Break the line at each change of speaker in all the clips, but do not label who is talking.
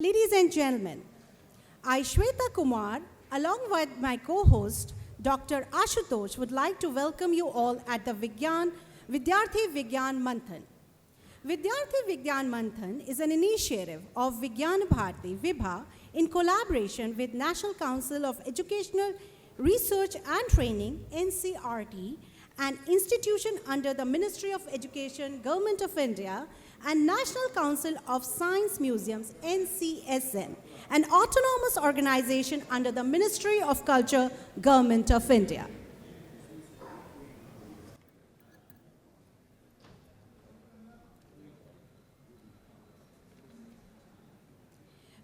Ladies and gentlemen, I, Shweta Kumar, along with my co-host, Dr. Ashutosh, would like to welcome you all at the Vidyarthi Vigyan Manthan. Vidyarthi Vigyan Manthan is an initiative of Vigyan Bharati, Vibha, in collaboration with National Council of Educational Research and Training, NCRT, an institution under the Ministry of Education, Government of India, and National Council of Science Museums, NCSM, an autonomous organization under the Ministry of Culture, Government of India.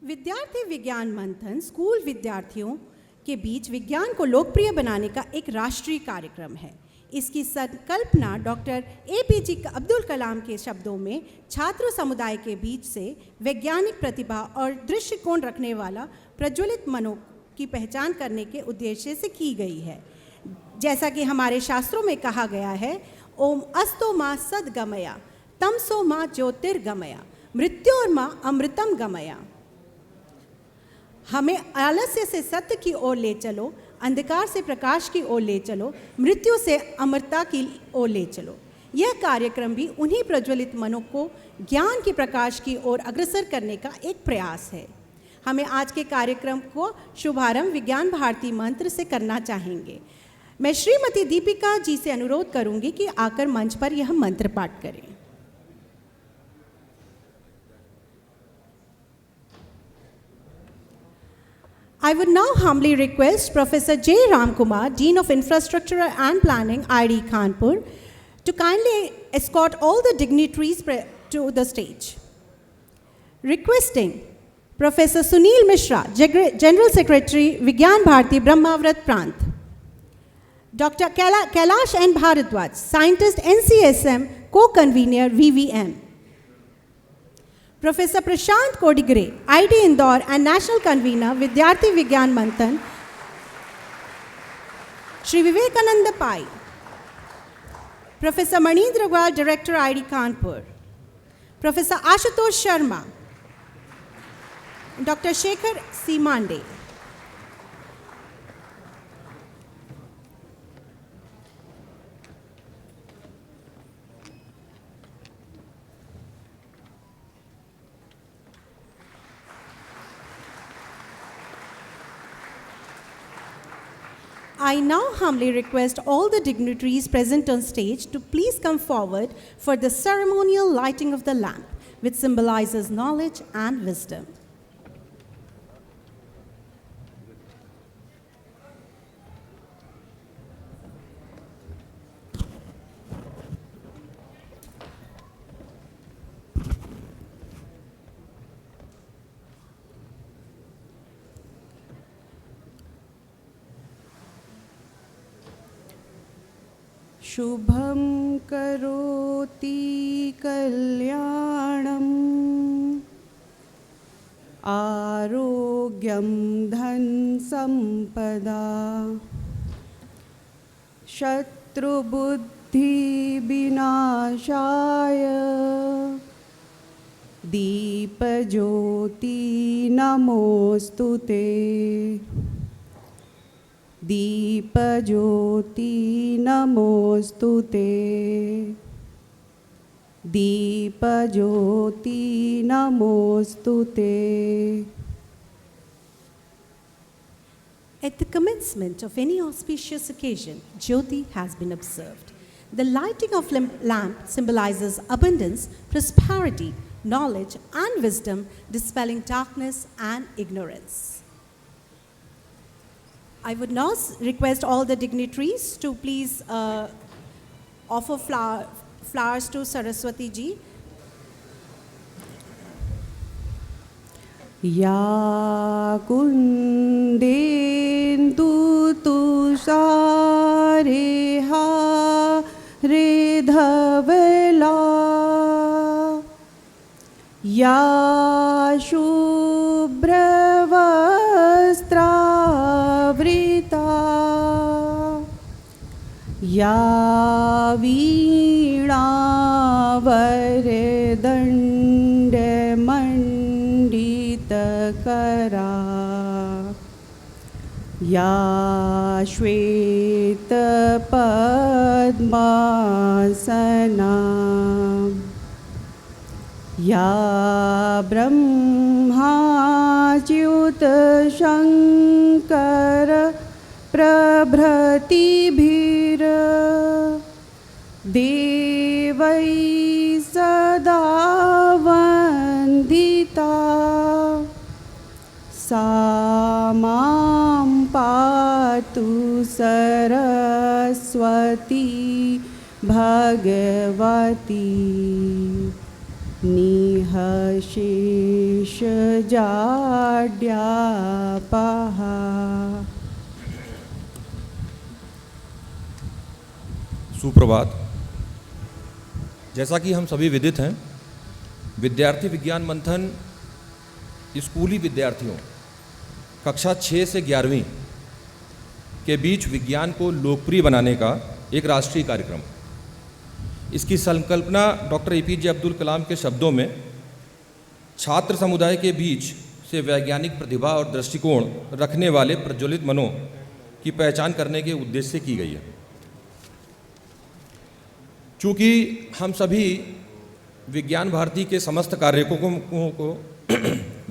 विद्यार्थी विज्ञान मंथन school विद्यार्थियों के बीच विज्ञान को लोकप्रिय बनाने का एक राष्ट्रीय कार्यक्रम है। इसकी संकल्पना डॉक्टर APJ अब्दुल कलाम के शब्दों में छात्र समुदाय के बीच से वैज्ञानिक प्रतिभा और दृष्टिकोण रखने वाला प्रज्वलित मनों की पहचान करने के उद्देश्य से की गई है। जैसा कि हमारे शास्त्रों में कहा गया है, ओम अस्तो मा सद्गमया तमसो मा ज्योतिर्गमया मृत्योर्मा अमृतम गमया। हमें आलस्य से सत्य की ओर ले चलो, अंधकार से प्रकाश की ओर ले चलो, मृत्यु से अमरता की ओर ले चलो। यह कार्यक्रम भी उन्हीं प्रज्वलित मनों को ज्ञान के प्रकाश की ओर अग्रसर करने का एक प्रयास है। हमें आज के कार्यक्रम को शुभारंभ विज्ञान भारती मंत्र से करना चाहेंगे। मैं श्रीमती दीपिका जी से अनुरोध करूंगी कि आकर मंच पर यह मंत्र पाठ करें। I would now humbly request Professor J. Ramkumar, Dean of Infrastructure and Planning, IIT Kanpur, to kindly escort all the dignitaries to the stage. Requesting Professor Sunil Mishra, General Secretary, Vigyan Bharati, Brahmavrat Prant. Dr. Kailash N. Bharadwaj, Scientist, NCSM, Co-Convener, VVM. Professor Prashant Kodigre, IIT Indore and National Convener, Vidyarthi Vigyan Manthan. Shri Vivekananda Pai. Professor Manindra Gwal, Director, IIT Kanpur. Professor Ashutosh Sharma. Dr. Shekhar C. Mande. I now humbly request all the dignitaries present on stage to please come forward for the ceremonial lighting of the lamp, which symbolizes knowledge and wisdom.
शुभं करोति कल्याणम् आरोग्यं धन संपदा शत्रुबुद्धि विनाशाय दीपज्योति नमोस्तुते दीपज्योति नमोस्तुते दीपज्योति नमोस्तुते।
At the commencement of any auspicious occasion, Jyoti has been observed. The lighting of lamp symbolizes abundance, prosperity, knowledge, and wisdom, dispelling darkness and ignorance. I would now request all the dignitaries to please offer flowers to Saraswati ji.
या कुन्देन्दु तुषारेहा रे धवला या शुभ्रवस्त्रावृता या वीणावरदण्डमण्डिता श्वेतकरा या श्वेतपद्मासना या ब्रह्माच्युतशङ्कर प्रभृतिभिर देवैः सदा वन्दिता सा मां पातु सरस्वती भगवती निःशेषजाड्यापहा।
सुप्रभात। जैसा कि हम सभी विदित हैं, विद्यार्थी विज्ञान मंथन स्कूली विद्यार्थियों कक्षा 6 से 11वीं के बीच विज्ञान को लोकप्रिय बनाने का एक राष्ट्रीय कार्यक्रम। इसकी संकल्पना डॉक्टर APJ अब्दुल कलाम के शब्दों में छात्र समुदाय के बीच से वैज्ञानिक प्रतिभा और दृष्टिकोण रखने वाले प्रज्वलित मनों की पहचान करने के उद्देश्य से की गई है। चूँकि हम सभी विज्ञान भारती के समस्त कार्यक्रमों को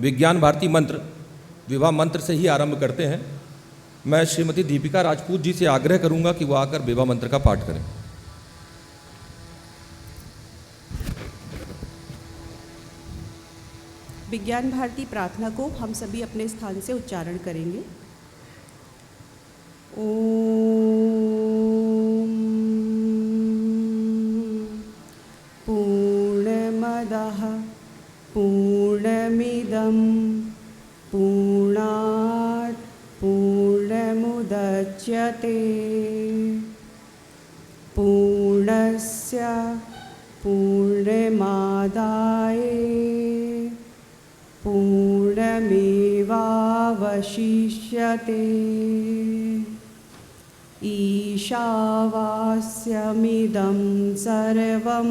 विज्ञान भारती मंत्र विभा मंत्र से ही आरंभ करते हैं, मैं श्रीमती दीपिका राजपूत जी से आग्रह करूंगा कि वह आकर विभा मंत्र का पाठ करें।
विज्ञान भारती प्रार्थना को हम सभी अपने स्थान से उच्चारण करेंगे। ओम पूर्णमदः पूर्णमिदं पूर्णात् पूर्णमुदच्यते पूर्णस्य पूर्णमादाय पूर्णमेवावशिष्यते ईशावास्यमिदं सर्वं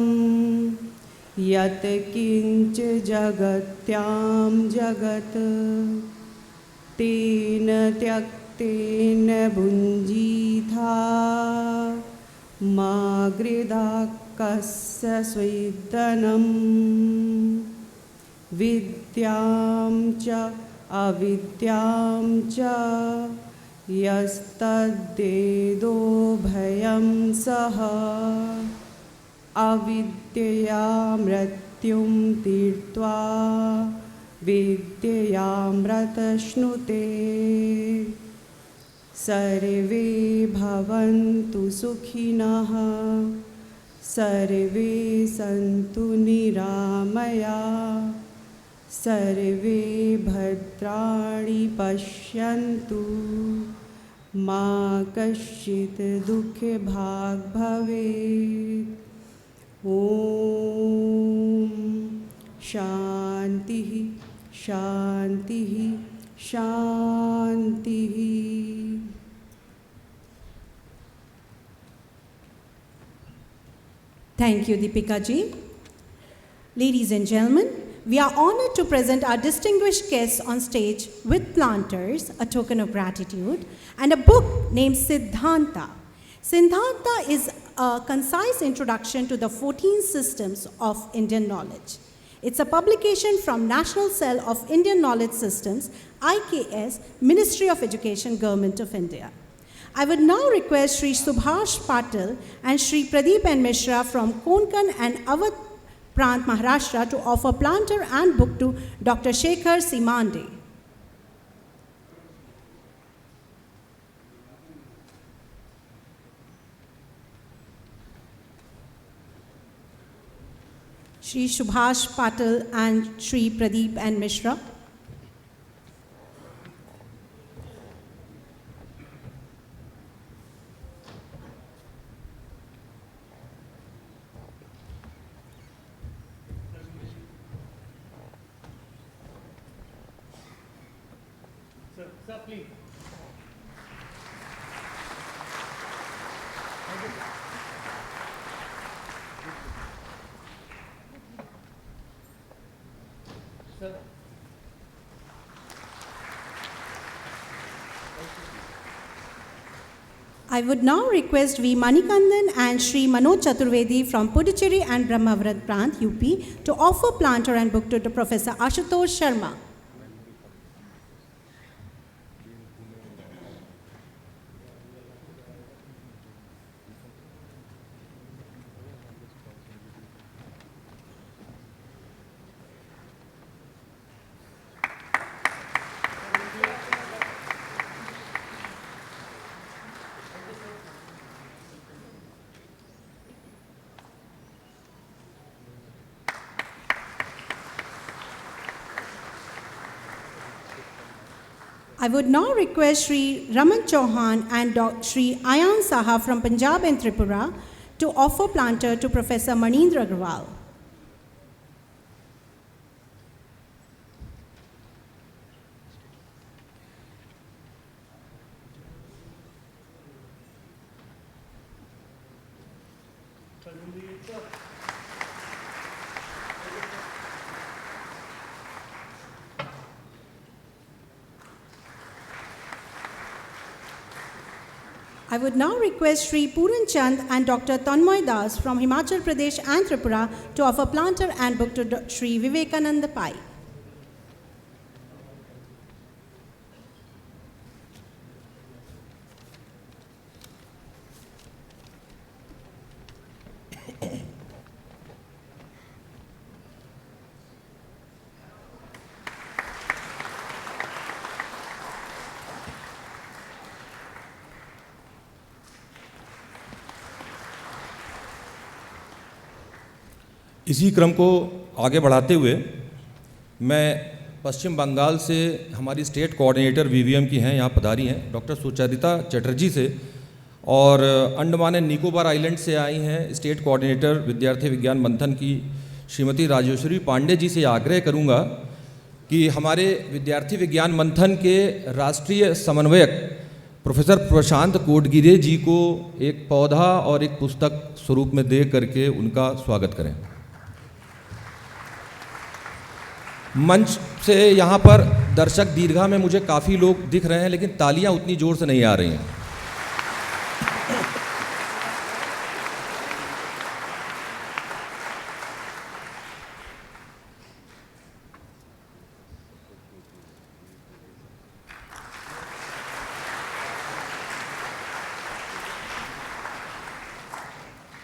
यत् किञ्च जगत्यां जगत् तेन त्यक्तेन भुञ्जीथा मा गृधा कस्य स्वेदनम् विद्यां च अविद्यां च यस्तद्वेदो भयं सः अविद्यया मृत्युं तीर्त्वा विद्ययामृतश्नुते सर्वे भवन्तु सुखिनः सर्वे सन्तु निरामया सर्वे भद्राणि पश्यन्तु मा कश्चित् दुःखभाग् भवेत्। ॐ शान्तिः शान्तिः शान्तिः।
Thank you, Deepika ji. Ladies and gentlemen, we are honored to present our distinguished guests on stage with planters, a token of gratitude, and a book named Siddhanta. Siddhanta is a concise introduction to the 14 systems of Indian knowledge. It's a publication from National Cell of Indian Knowledge Systems, IKS, Ministry of Education, Government of India. I would now request Sri Subhash Patil and Sri Pradeep N. Mishra from Konkan and Awadh Prant, Maharashtra to offer planter and book to Dr. Shekhar Simande. Sri Subhash Patil and Sri Pradeep N. Mishra.
Sir, please. Sir.
I would now request V. Manikandan and Shri Manoj Chaturvedi from Puducherry and Brahmavrat Prant, UP, to offer planter and book to Professor Ashutosh Sharma. I would now request Sri Raman Chauhan and Sri Ayan Saha from Punjab and Tripura to offer planter to Professor Manindra Agrawal. I would now request Sri Puran Chand and Dr. Tanmoy Das from Himachal Pradesh and Tripura to offer planter and book to Sri Vivekananda Pai.
इसी क्रम को आगे बढ़ाते हुए मैं पश्चिम बंगाल से हमारी state coordinator VVM की हैं, यहाँ पधारी हैं, डॉक्टर सुचरिता चटर्जी से, और अंडमान एंड निकोबार आइलैंड से आई हैं स्टेट कोऑर्डिनेटर विद्यार्थी विज्ञान मंथन की श्रीमती राजेश्वरी पांडे जी से आग्रह करूँगा कि हमारे विद्यार्थी विज्ञान मंथन के राष्ट्रीय समन्वयक प्रोफेसर प्रशांत कोटगिरे जी को एक पौधा और एक पुस्तक स्वरूप में दे करके उनका स्वागत करें। मंच से यहाँ पर दर्शक दीर्घा में मुझे काफ़ी लोग दिख रहे हैं, लेकिन तालियां उतनी ज़ोर से नहीं आ रही हैं।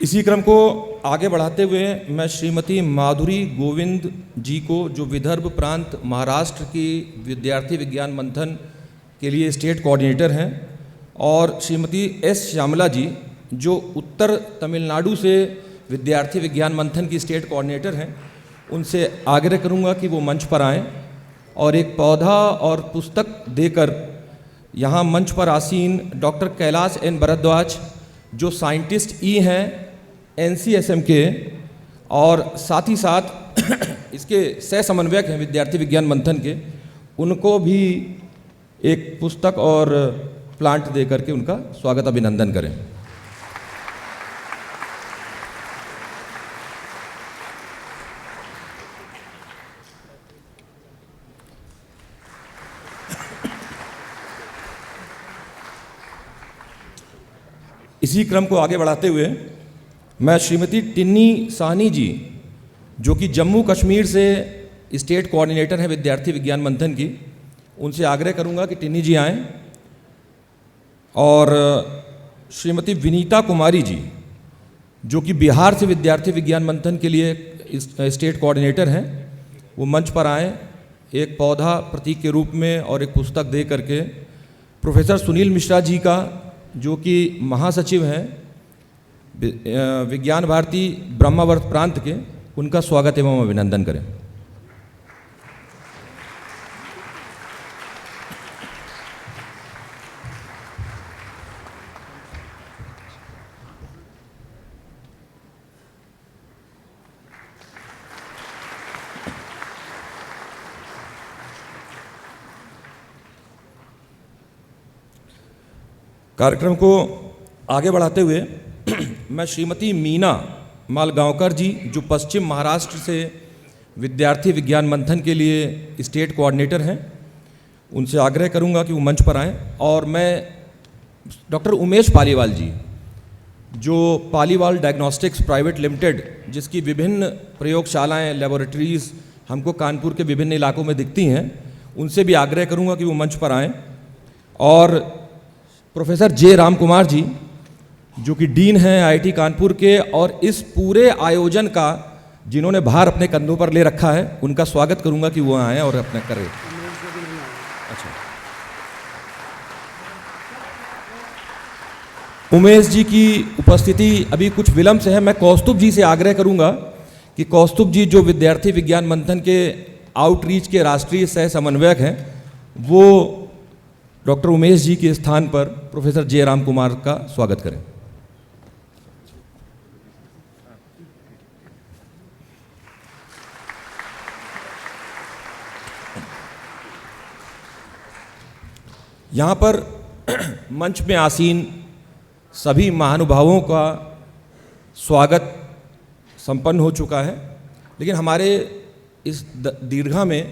इसी क्रम को आगे बढ़ाते हुए मैं श्रीमती माधुरी गोविंद जी को, जो विदर्भ प्रांत महाराष्ट्र की विद्यार्थी विज्ञान मंथन के लिए स्टेट कोऑर्डिनेटर हैं, और श्रीमती एस श्यामला जी, जो उत्तर तमिलनाडु से विद्यार्थी विज्ञान मंथन की स्टेट कोऑर्डिनेटर हैं, उनसे आग्रह करूंगा कि वो मंच पर आएं और एक पौधा और पुस्तक देकर यहाँ मंच पर आसीन डॉक्टर कैलाश एन भरद्वाज, जो साइंटिस्ट ई हैं NCSM के, और साथ ही साथ इसके सह समन्वयक हैं विद्यार्थी विज्ञान मंथन के, उनको भी एक पुस्तक और प्लांट दे करके उनका स्वागत अभिनंदन करें। इसी क्रम को आगे बढ़ाते हुए मैं श्रीमती टिन्नी साहनी जी, जो कि जम्मू कश्मीर से स्टेट कोऑर्डिनेटर हैं विद्यार्थी विज्ञान मंथन की, उनसे आग्रह करूंगा कि टिन्नी जी आएं, और श्रीमती विनीता कुमारी जी, जो कि बिहार से विद्यार्थी विज्ञान मंथन के लिए स्टेट कोऑर्डिनेटर हैं, वो मंच पर आएं एक पौधा प्रतीक के रूप में और एक पुस्तक दे करके। प्रोफेसर सुनील मिश्रा जी का, जो कि महासचिव हैं विज्ञान भारती ब्रह्मावर्त प्रांत के, उनका स्वागत एवं अभिनंदन करें। कार्यक्रम को आगे बढ़ाते हुए मैं श्रीमती मीना मालगांवकर जी, जो पश्चिम महाराष्ट्र से विद्यार्थी विज्ञान मंथन के लिए स्टेट कोऑर्डिनेटर हैं, उनसे आग्रह करूंगा कि वो मंच पर आएं, और मैं डॉक्टर उमेश पालीवाल जी, जो पालीवाल डायग्नोस्टिक्स प्राइवेट लिमिटेड, जिसकी विभिन्न प्रयोगशालाएं, लेबोरेटरीज़ हमको कानपुर के विभिन्न इलाकों में दिखती हैं, उनसे भी आग्रह करूंगा कि वो मंच पर आएं। और प्रोफेसर जे राम कुमार जी, जो कि डीन हैं आईआईटी कानपुर के, और इस पूरे आयोजन का जिन्होंने भार अपने कंधों पर ले रखा है, उनका स्वागत करूंगा कि वो आएँ और अपना करें। अच्छा, उमेश जी की उपस्थिति अभी कुछ विलंब से है। मैं कौस्तुभ जी से आग्रह करूंगा कि कौस्तुभ जी, जो विद्यार्थी विज्ञान मंथन के आउटरीच के राष्ट्रीय सह समन्वयक हैं, वो डॉक्टर उमेश जी के स्थान पर प्रोफेसर जे राम कुमार का स्वागत करें। यहाँ पर मंच में आसीन सभी महानुभावों का स्वागत संपन्न हो चुका है, लेकिन हमारे इस दीर्घा में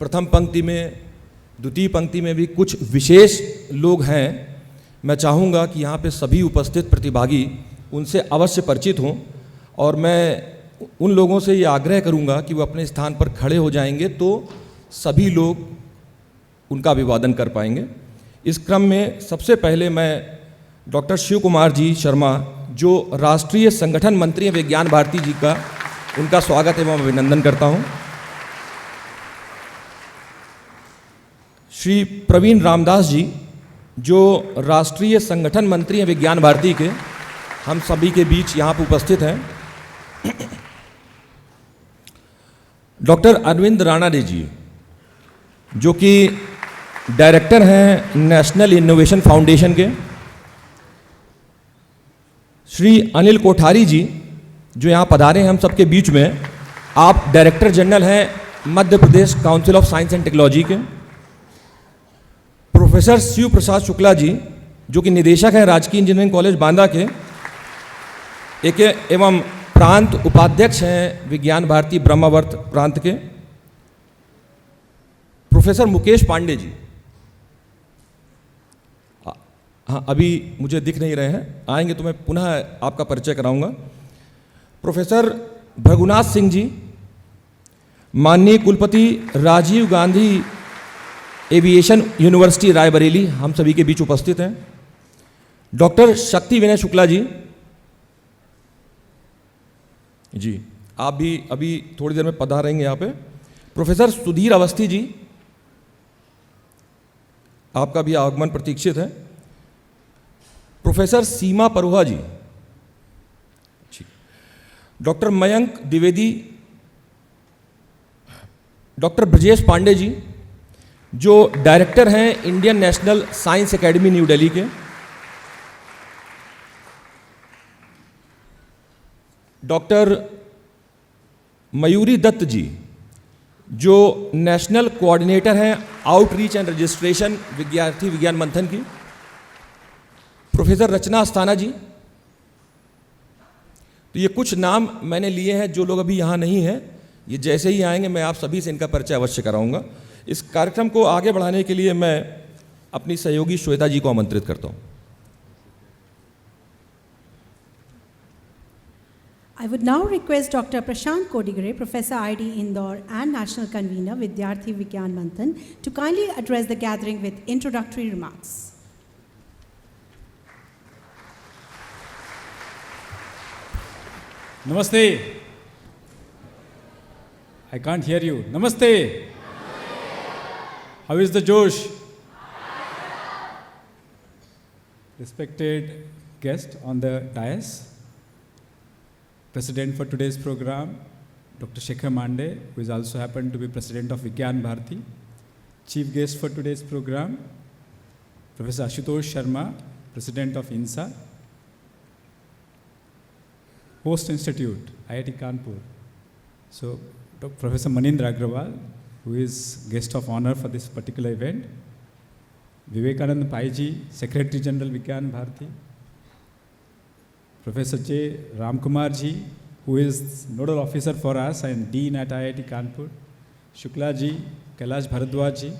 प्रथम पंक्ति में, द्वितीय पंक्ति में भी कुछ विशेष लोग हैं। मैं चाहूँगा कि यहाँ पे सभी उपस्थित प्रतिभागी उनसे अवश्य परिचित हों, और मैं उन लोगों से ये आग्रह करूँगा कि वो अपने स्थान पर खड़े हो जाएंगे तो सभी लोग उनका अभिवादन कर पाएंगे। इस क्रम में सबसे पहले मैं डॉक्टर शिव कुमार जी शर्मा, जो राष्ट्रीय संगठन मंत्री हैं विज्ञान भारती जी का, उनका स्वागत एवं अभिनंदन करता हूं। श्री प्रवीण रामदास जी, जो राष्ट्रीय संगठन मंत्री हैं विज्ञान भारती के, हम सभी के बीच यहाँ पर उपस्थित हैं। डॉक्टर अरविंद राणाडे जी, जो कि डायरेक्टर हैं नेशनल इनोवेशन फाउंडेशन के। श्री अनिल कोठारी जी, जो यहाँ पधारे हैं हम सबके बीच में, आप डायरेक्टर जनरल हैं Madhya Pradesh council of science and technology के। प्रोफेसर शिव प्रसाद शुक्ला जी, जो कि निदेशक हैं राजकीय इंजीनियरिंग कॉलेज बांदा के, एक एवं प्रांत उपाध्यक्ष हैं विज्ञान भारती ब्रह्मावर्त प्रांत के। प्रोफेसर मुकेश पांडे जी, हाँ अभी मुझे दिख नहीं रहे हैं, आएंगे तो मैं पुनः आपका परिचय कराऊंगा। प्रोफेसर भृगुनाथ सिंह जी, माननीय कुलपति राजीव गांधी एविएशन यूनिवर्सिटी रायबरेली, हम सभी के बीच उपस्थित हैं। डॉक्टर शक्ति विनय शुक्ला जी, आप भी अभी थोड़ी देर में पधारेंगे यहाँ पे। प्रोफेसर सुधीर अवस्थी जी, आपका भी आगमन प्रतीक्षित है। प्रोफेसर सीमा परोहा जी, डॉक्टर मयंक द्विवेदी, डॉक्टर ब्रजेश पांडे जी, जो डायरेक्टर हैं Indian national science academy new Delhi के। डॉक्टर मयूरी दत्त जी, जो नेशनल कोऑर्डिनेटर हैं आउटरीच एंड रजिस्ट्रेशन विद्यार्थी विज्ञान मंथन की। प्रोफेसर रचना अस्थाना जी। तो ये कुछ नाम मैंने लिए हैं, जो लोग अभी यहाँ नहीं हैं, ये जैसे ही आएंगे मैं आप सभी से इनका परिचय अवश्य कराऊंगा। इस कार्यक्रम को आगे बढ़ाने के लिए मैं अपनी सहयोगी श्वेता जी को आमंत्रित करता हूँ।
I would now request Dr. Prashant Kodigare, Professor IIT Indore and National Convener Vidyarthi Vigyan Manthan, to kindly address the gathering with introductory remarks.
Namaste. I can't hear you. Namaste. How is the Josh? Respected guest on the dais, President for today's program, Dr. Shekhar Mande, who is also happened to be President of Vigyan Bharati. Chief guest for today's program, Professor Ashutosh Sharma, President of INSA. Host Institute, IIT Kanpur. So, Professor Manindra Agrawal, who is guest of honor for this particular event. Vivekanand Pai ji, Secretary General Vigyan Bharati. Professor J. Ramkumar ji, who is nodal officer for us and Dean at IIT Kanpur. Shukla ji, Kailash Bharadwaj ji.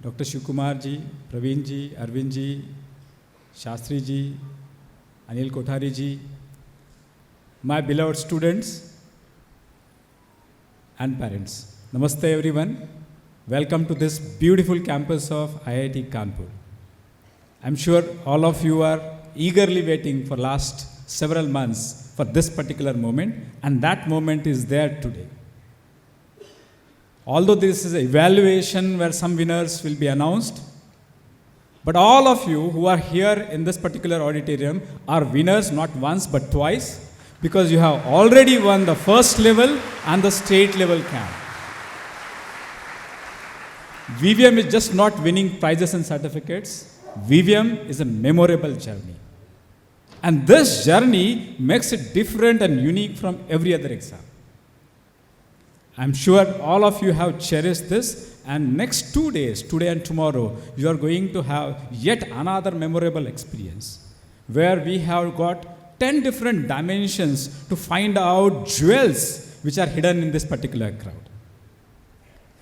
Dr. Shivkumar ji, Praveen ji, Arvind ji, Shastri ji, Anil Kothari ji, my beloved students and parents. Namaste everyone. Welcome to this beautiful campus of IIT Kanpur. I'm sure all of you are eagerly waiting for last several months for this particular moment, and that moment is there today. Although this is an evaluation where some winners will be announced, but all of you who are here in this particular auditorium are winners not once but twice, because you have already won the first level and the state level camp. VVM is just not winning prizes and certificates. VVM is a memorable journey. And this journey makes it different and unique from every other exam. I'm sure all of you have cherished this, and next 2 days, today and tomorrow, you are going to have yet another memorable experience where we have got 10 different dimensions to find out jewels which are hidden in this particular crowd.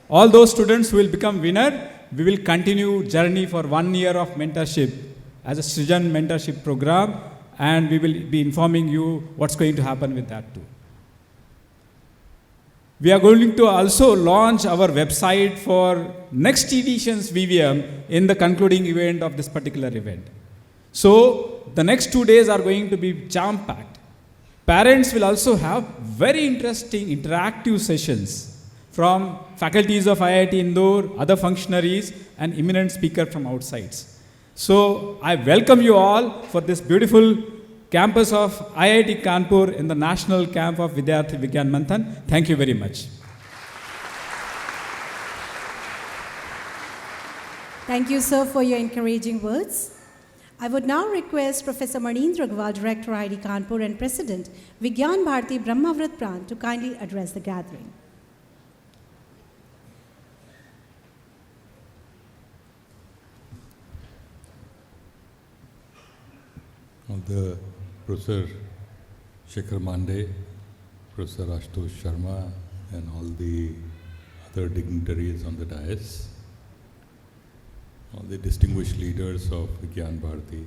All those students who will become winner, we will continue journey for 1 year of mentorship as a Srijan mentorship program, and we will be informing you what's going to happen with that too. We are going to also launch our website for next edition's VVM in the concluding event of this particular event. So the next 2 days are going to be jam-packed. Parents will also have very interesting interactive sessions from faculties of IIT Indore, other functionaries, and eminent speaker from outside. So I welcome you all for this beautiful campus of IIT Kanpur in the National Camp of Vidyarthi Vigyan Manthan. Thank you very much.
Thank you, sir, for your encouraging words. I would now request Professor Manindra Agrawal, Director IIT Kanpur and President, Vigyan Bharati Brahmavrat Pran, to kindly address the gathering.
The Professor Shekhar Mande, Professor Ashutosh Sharma, and all the other dignitaries on the dais, all the distinguished leaders of Vigyan Bharati,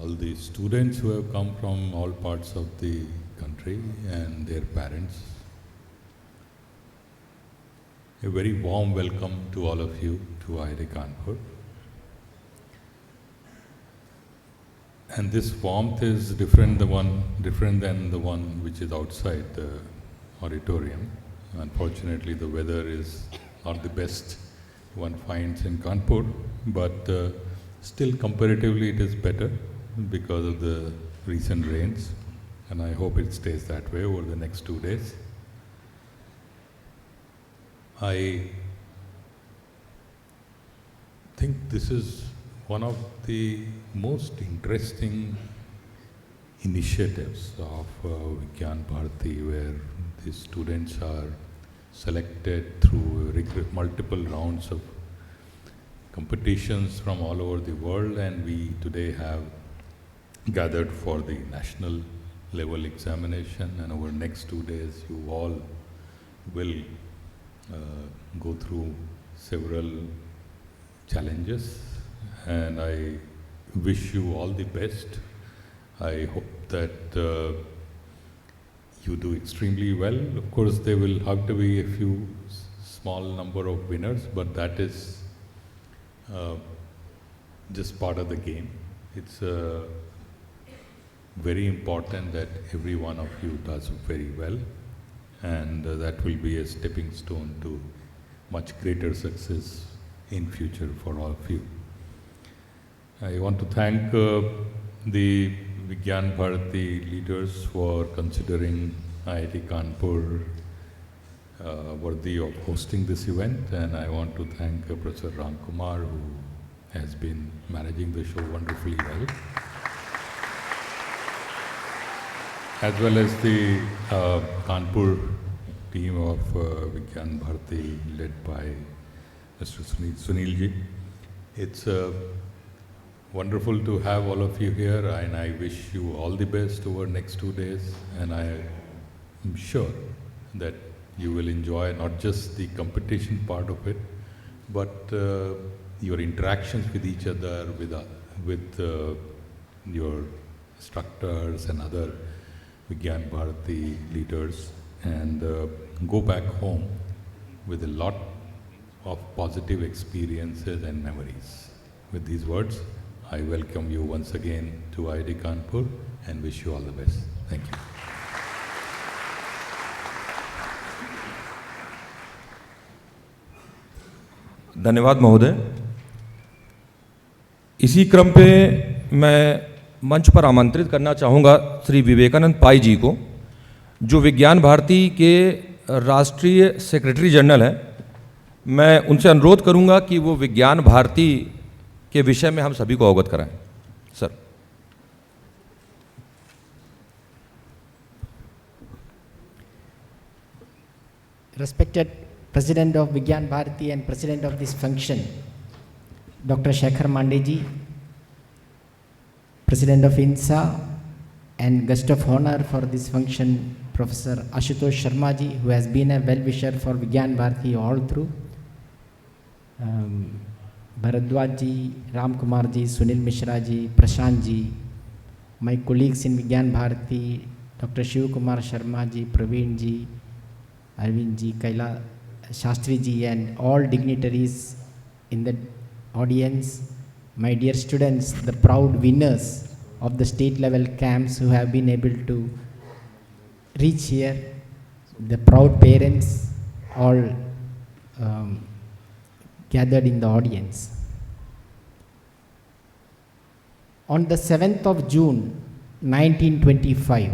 all the students who have come from all parts of the country and their parents. A very warm welcome to all of you to IIT Kanpur. And this warmth is different than the one which is outside the auditorium. Unfortunately, the weather is not the best one finds in Kanpur, but still comparatively it is better because of the recent rains, and I hope it stays that way over the next 2 days. I think this is one of the most interesting initiatives of Vigyan Bharati, where the students are selected through multiple rounds of competitions from all over the world, and we today have gathered for the national level examination, and over the next 2 days you all will go through several challenges, and I wish you all the best. I hope that you do extremely well. Of course, there will have to be a few small number of winners, but that is just part of the game. It's very important that every one of you does very well, and that will be a stepping stone to much greater success in future for all of you. I want to thank the Vigyan Bharati leaders for considering IIT Kanpur worthy of hosting this event, and I want to thank Professor Ram Kumar, who has been managing the show wonderfully well, as well as the Kanpur team of Vigyan Bharati led by Mr. Sunilji. It's wonderful to have all of you here, and I wish you all the best over next 2 days, and I am sure that you will enjoy not just the competition part of it, but your interactions with each other, with your instructors and other Vigyan Bharati leaders, and go back home with a lot of positive experiences and memories. With these words, I welcome you once again to IIT Kanpur and wish you all the best. Thank you.
धन्यवाद महोदय। इसी क्रम पे मैं मंच पर आमंत्रित करना चाहूँगा श्री विवेकानंद पाई जी को, जो विज्ञान भारती के राष्ट्रीय सेक्रेटरी जनरल हैं। मैं उनसे अनुरोध करूँगा कि वो विज्ञान भारती के विषय में हम सभी को अवगत कराएं। Sir.
Respected President of Vigyan Bharati and President of this function, Dr. Shekhar Mandeji, President of INSA, and guest of honor for this function, Professor Ashutosh Sharma ji, who has been a well-wisher for Vigyan Bharati all through, Bharadwaj ji, Ram Kumar ji, Sunil Mishra ji, Prashant ji, my colleagues in Vigyan Bharati, Dr. Shiv Kumar Sharma ji, Praveen ji, Arvind ji, Kaila Shastri ji, and all dignitaries in the audience, my dear students, the proud winners of the state level camps who have been able to reach here, the proud parents, all gathered in the audience. On the 7th of June 1925,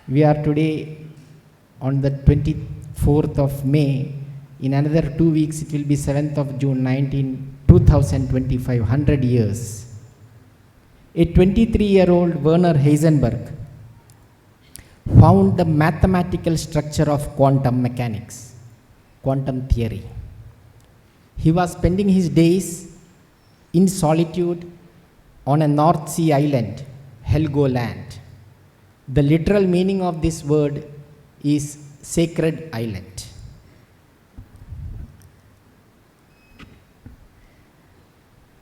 we are today on the 24th of May. In another 2 weeks it will be 7th of June 2025, 100 years. A 23-year-old Werner Heisenberg found the mathematical structure of quantum mechanics, quantum theory. He was spending his days in solitude on a North Sea island, Helgoland. The literal meaning of this word is sacred island.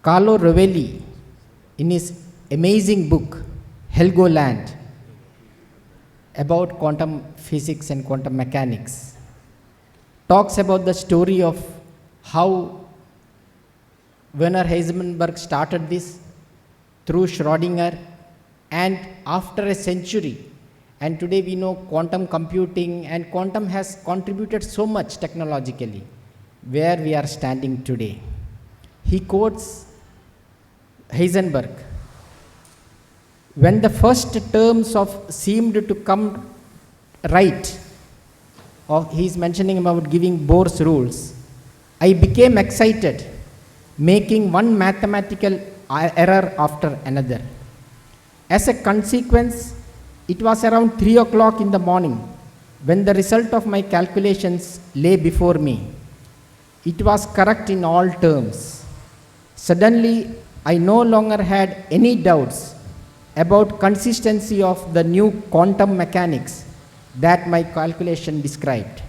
Carlo Rovelli, in his amazing book Helgoland, about quantum physics and quantum mechanics, talks about the story of how Werner Heisenberg started this through Schrödinger, and after a century, and today we know quantum computing, and quantum has contributed so much technologically where we are standing today. He quotes Heisenberg, when the first terms of seemed to come right, or he is mentioning about giving Bohr's rules, I became excited, making one mathematical error after another. As a consequence, it was around 3 o'clock in the morning when the result of my calculations lay before me. It was correct in all terms. Suddenly, I no longer had any doubts about consistency of the new quantum mechanics that my calculation described.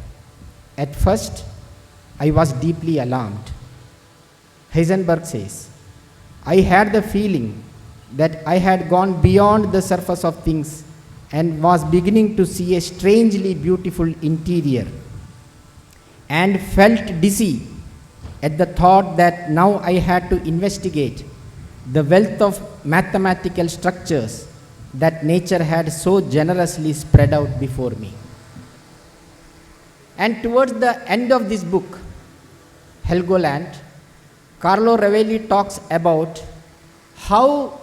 At first, I was deeply alarmed. Heisenberg says, I had the feeling that I had gone beyond the surface of things and was beginning to see a strangely beautiful interior, and felt dizzy at the thought that now I had to investigate the wealth of mathematical structures that nature had so generously spread out before me. And towards the end of this book, Helgoland, Carlo Rovelli talks about how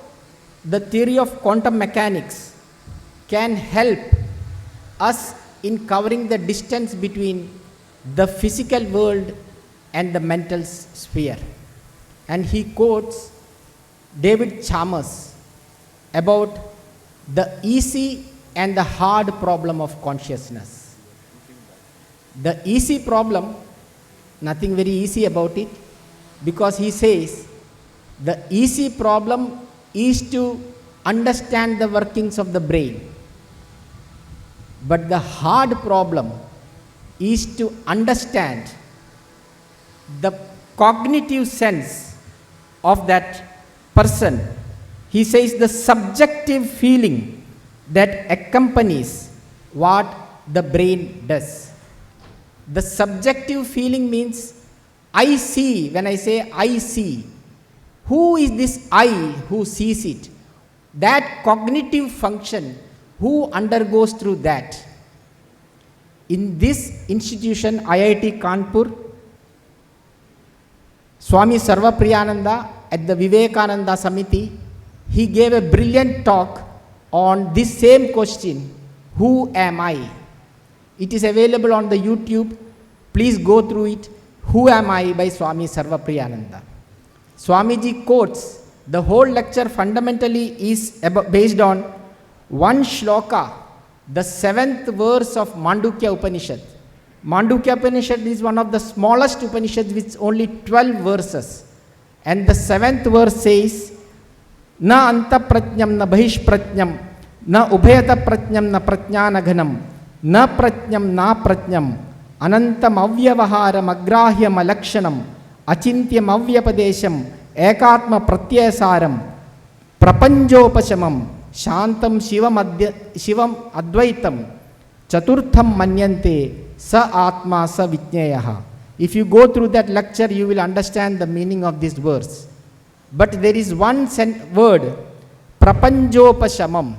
the theory of quantum mechanics can help us in covering the distance between the physical world and the mental sphere. And he quotes David Chalmers about the easy and the hard problem of consciousness. The easy problem, nothing very easy about it, because he says the easy problem is to understand the workings of the brain, but the hard problem is to understand the cognitive sense of that person. He says the subjective feeling that accompanies what the brain does. The subjective feeling means I see. When I say I see, who is this I who sees it? That cognitive function, who undergoes through that? In this institution, IIT Kanpur, Swami Sarvapriyananda at the Vivekananda Samiti, he gave a brilliant talk on this same question, who am I? It is available on the YouTube. Please go through it. Who am I by Swami Sarvapriyananda. Swamiji quotes, the whole lecture fundamentally is based on one shloka, the 7th verse of Mandukya Upanishad. Mandukya Upanishad is one of the smallest Upanishads with only 12 verses. And the 7th verse says, Na anta prajnam na bahish prajnam, na ubhayata prajnam na prajnanaghanam, na prajnam na prajnam, anantam avyavaharam agrahyam alakshanam, achintyam avyapadesham, ekatma pratyasaram, prapanjopashamam, shantam shivam advaitam, chaturtham manyante, sa atma sa vijnayaha. If you go through that lecture, you will understand the meaning of this verse. But there is one word, prapanjopashamam.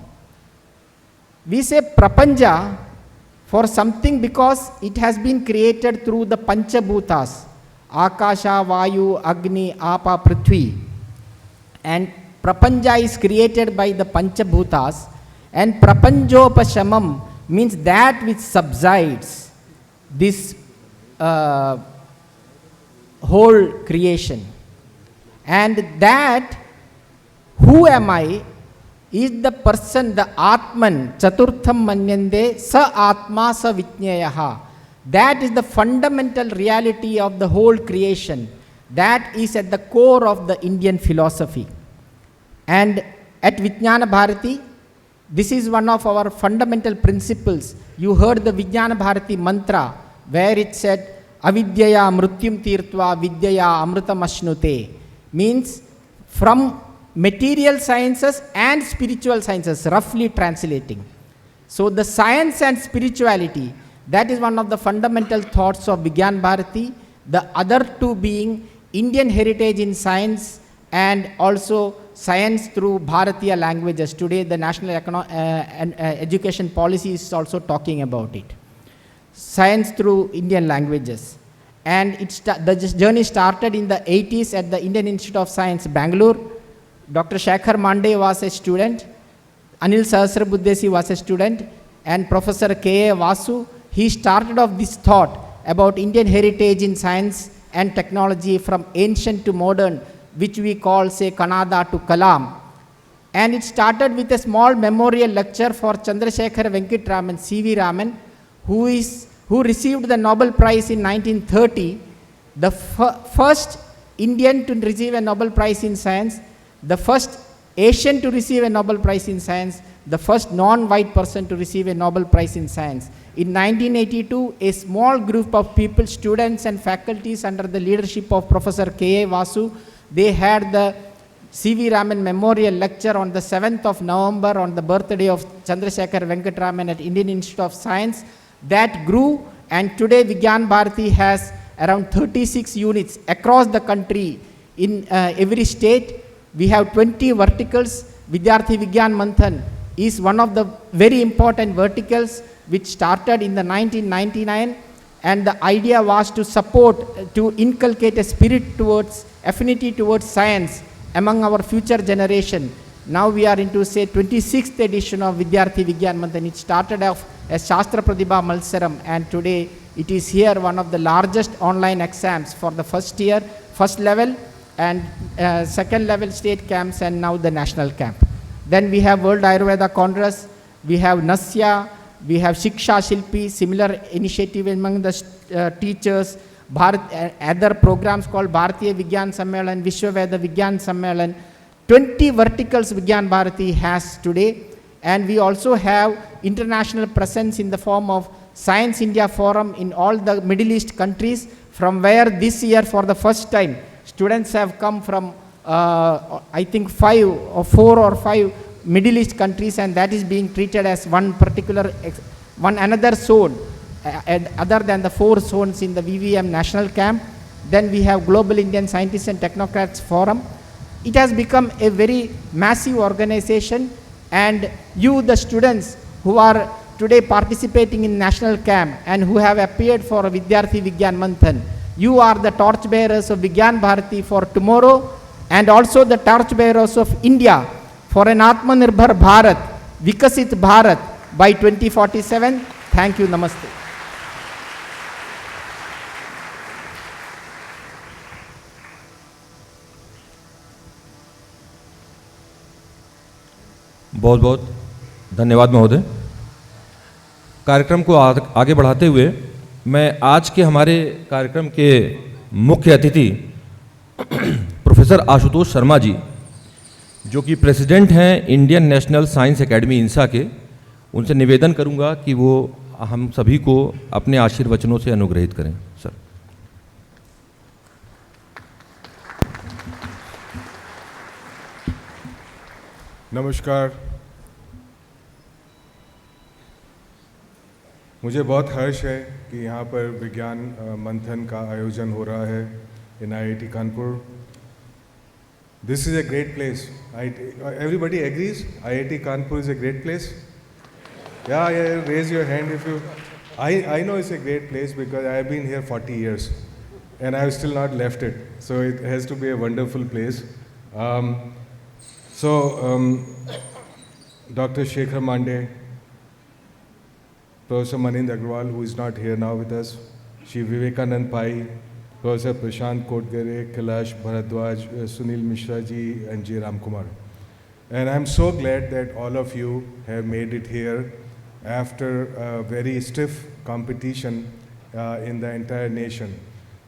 We say prapanja for something because it has been created through the panchabhutas, akasha, vayu, agni, apa, prithvi. And prapanja is created by the panchabhutas, and prapanjopashamam means that which subsides this whole creation. And that, who am I, is the person, the Atman, Chaturtham Manyande, Sa Atma Sa Vijnayaha. That is the fundamental reality of the whole creation. That is at the core of the Indian philosophy. And at Vijnana Bharati, this is one of our fundamental principles. You heard the Vijnana Bharati mantra, where it said, Avidyaya mrutyum tirtva vidyaya amrutam ashnute. Means from material sciences and spiritual sciences, roughly translating. So the science and spirituality, that is one of the fundamental thoughts of Vigyan Bharati. The other two being Indian heritage in science and also science through Bharatiya languages. Today the National Education Policy is also talking about it. Science through Indian languages. And the journey started in the 80s at the Indian Institute of Science, Bangalore. Dr. Shekhar Mande was a student, Anil Sahasrabuddhesi was a student, and Professor K.A. Vasu, he started off this thought about Indian heritage in science and technology from ancient to modern, which we call, say, Kannada to Kalam. And it started with a small memorial lecture for Chandrasekhar Venkit Raman, C.V. Raman, who received the Nobel Prize in 1930, the first Indian to receive a Nobel Prize in science, the first Asian to receive a Nobel Prize in science, the first non-white person to receive a Nobel Prize in science. In 1982, a small group of people, students and faculties under the leadership of Professor K.A. Vasu, they had the C.V. Raman Memorial Lecture on the 7th of November on the birthday of Chandrasekhar Venkit Raman at Indian Institute of Science. That grew, and today Vigyan Bharati has around 36 units across the country in every state. We have 20 verticals. Vidyarthi Vigyan Manthan is one of the very important verticals which started in the 1999, and the idea was to support, to inculcate a spirit towards, affinity towards science among our future generation. Now we are into, say, 26th edition of Vidyarthi Vigyan Manthan. It started off as Shastra Pratibha Malsaram, and today it is here one of the largest online exams for the first year, first level, and second level state camps, and now the national camp. Then we have World Ayurveda Congress, we have Nasya, we have Shiksha Shilpi, similar initiative among the teachers, other programs called Bharatiya Vigyan Sammelan, Vishwaveda Vigyan Sammelan. 20 verticals Vigyan Bharati has today, and we also have international presence in the form of Science India Forum in all the Middle East countries, from where this year for the first time students have come from I think 4 or 5 Middle East countries, and that is being treated as one particular one another zone other than the 4 zones in the VVM National Camp. Then we have Global Indian Scientists and Technocrats Forum. It has become a very massive organization, and you, the students who are today participating in National Camp and who have appeared for Vidyarthi Vigyan Manthan, you are the torch bearers of Vigyan Bharati for tomorrow, and also the torch bearers of India for an Atmanirbhar Bharat, Vikasit Bharat by 2047. Thank you. Namaste.
बहुत बहुत धन्यवाद महोदय। कार्यक्रम को आगे बढ़ाते हुए मैं आज के हमारे कार्यक्रम के मुख्य अतिथि प्रोफेसर आशुतोष शर्मा जी, जो कि प्रेसिडेंट हैं इंडियन नेशनल साइंस एकेडमी इंसा के, उनसे निवेदन करूंगा कि वो हम सभी को अपने आशीर्वचनों से अनुग्रहित करें। सर।
नमस्कार। मुझे बहुत हर्ष है कि यहाँ पर विज्ञान मंथन का आयोजन हो रहा है इन IIT Kanpur. This is a great place. Everybody agrees? IIT Kanpur is a great place? Yeah, raise your hand if you... I know it's a great place because I have been here 40 years and I have still not left it. So it has to be a wonderful place. Dr. Shekhar Mande, Professor Manind Agrawal, who is not here now with us, Shri Vivekanand Pai, Professor Prashant Kotgare, Kailash Bharadwaj, Sunil Mishra ji, and J. Ramkumar. And I'm so glad that all of you have made it here after a very stiff competition in the entire nation.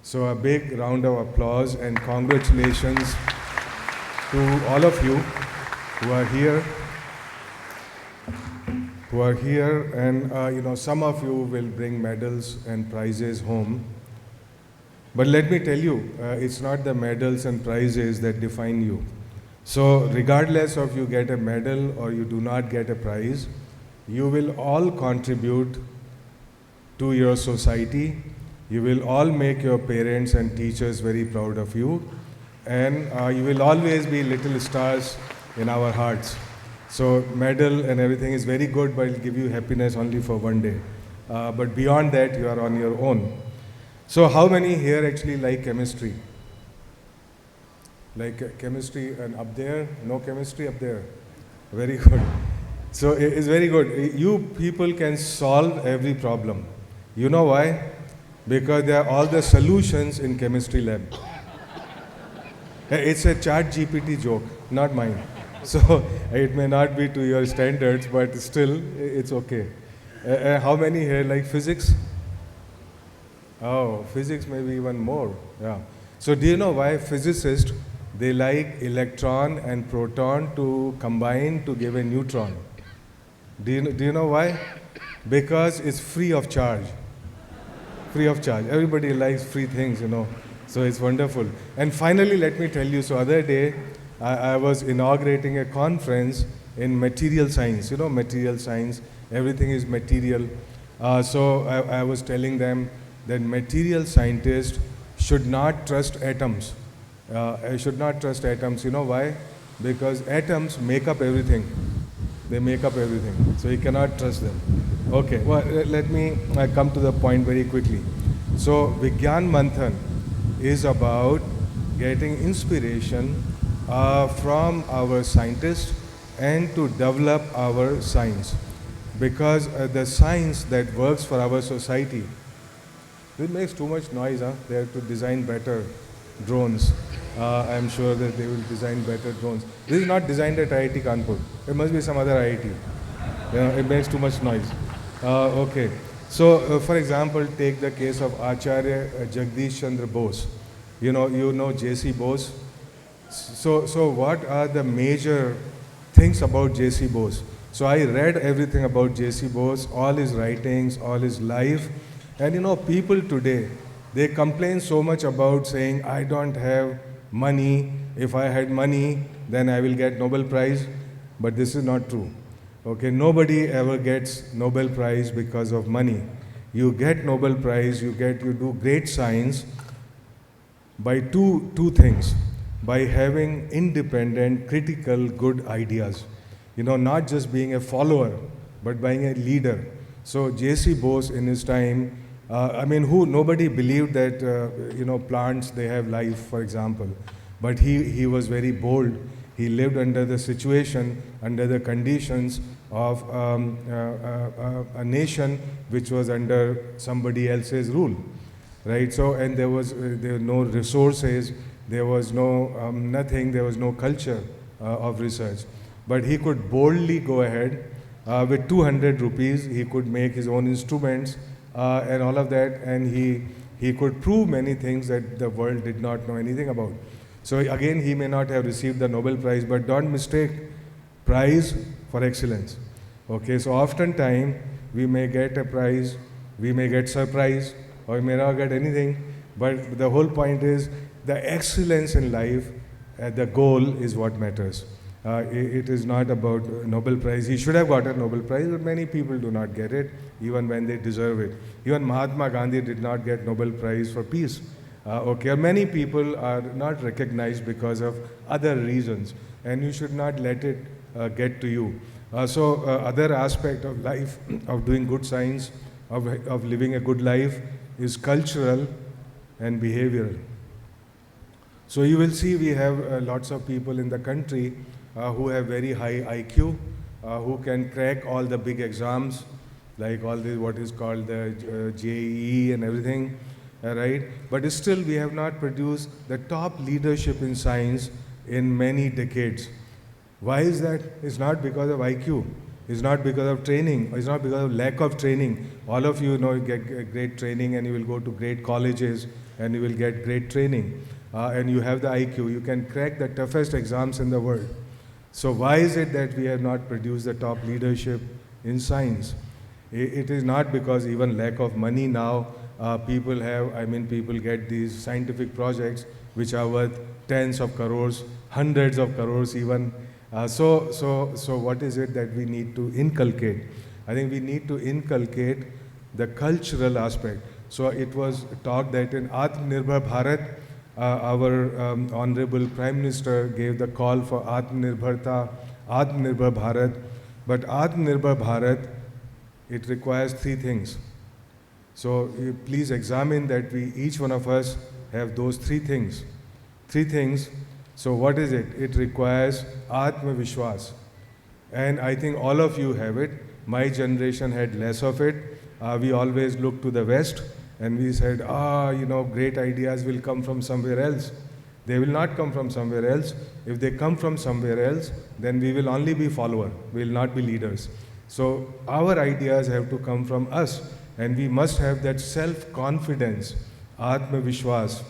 So a big round of applause and congratulations to all of you who are here, and some of you will bring medals and prizes home. But let me tell you, it's not the medals and prizes that define you. So regardless of you get a medal or you do not get a prize, you will all contribute to your society. You will all make your parents and teachers very proud of you. And you will always be little stars in our hearts. So medal and everything is very good, but it will give you happiness only for one day. But beyond that, you are on your own. So how many here actually like chemistry? Like chemistry, and up there? No chemistry up there? Very good. So it's very good. You people can solve every problem. You know why? Because there are all the solutions in chemistry lab. It's a ChatGPT joke, not mine. So it may not be to your standards, but still it's okay. How many here like physics? Oh, physics maybe even more. Yeah. So do you know why physicists, they like electron and proton to combine to give a neutron? Do you know why? Because it's free of charge. Free of charge. Everybody likes free things, So it's wonderful. And finally, let me tell you, so other day, I was inaugurating a conference in material science. Material science, everything is material. So I was telling them that material scientists should not trust atoms. Should not trust atoms. You know why? Because atoms make up everything. They make up everything. So you cannot trust them. Okay, well, let me come to the point very quickly. So Vigyan Manthan is about getting inspiration from our scientists and to develop our science. Because the science that works for our society, it makes too much noise. They have to design better drones. I'm sure that they will design better drones. This is not designed at IIT Kanpur. It must be some other IIT. It makes too much noise. Okay. So, for example, take the case of Acharya Jagdish Chandra Bose. You know J.C. Bose. So what are the major things about J.C. Bose? So I read everything about J.C. Bose, all his writings, all his life. And you know, people today, they complain so much about saying, I don't have money. If I had money, then I will get Nobel Prize. But this is not true. Okay, nobody ever gets Nobel Prize because of money. You get Nobel Prize, you do great science by two things. By having independent, critical, good ideas. You know, not just being a follower, but being a leader. So J.C. Bose in his time, nobody believed that, plants, they have life, for example. But he was very bold. He lived under the situation, under the conditions of a nation which was under somebody else's rule, right? So, and there were no resources, there was no nothing, there was no culture of research. But he could boldly go ahead with 200 rupees, he could make his own instruments and all of that, and he could prove many things that the world did not know anything about. So again, he may not have received the Nobel Prize, but don't mistake prize for excellence. Okay, so oftentimes we may get a prize, we may get surprise, or we may not get anything, but the whole point is the excellence in life, the goal is what matters. It is not about Nobel Prize. He should have got a Nobel Prize, but many people do not get it, even when they deserve it. Even Mahatma Gandhi did not get Nobel Prize for peace. Many people are not recognized because of other reasons, and you should not let it get to you. Other aspect of life, of doing good science, of living a good life, is cultural and behavioral. So you will see we have lots of people in the country who have very high IQ, who can crack all the big exams, like all the what is called the JEE and everything. Right? But still we have not produced the top leadership in science in many decades. Why is that? It's not because of IQ. It's not because of training. It's not because of lack of training. All of you know you get great training and you will go to great colleges and you will get great training. And you have the IQ. You can crack the toughest exams in the world. So why is it that we have not produced the top leadership in science? It is not because even lack of money now. People get these scientific projects which are worth tens of crores, hundreds of crores even. So what is it that we need to inculcate? I think we need to inculcate the cultural aspect. So it was talked that in Atmanirbhar Bharat, our Honorable Prime Minister gave the call for Atmanirbharta, Atmanirbhar Bharat. But Atmanirbhar Bharat, it requires three things. So please examine that each one of us have those three things. Three things. So what is it? It requires Atma Vishwas. And I think all of you have it. My generation had less of it. We always looked to the West and we said, great ideas will come from somewhere else. They will not come from somewhere else. If they come from somewhere else, then we will only be followers. We will not be leaders. So our ideas have to come from us. And we must have that self-confidence, Atma Vishwas.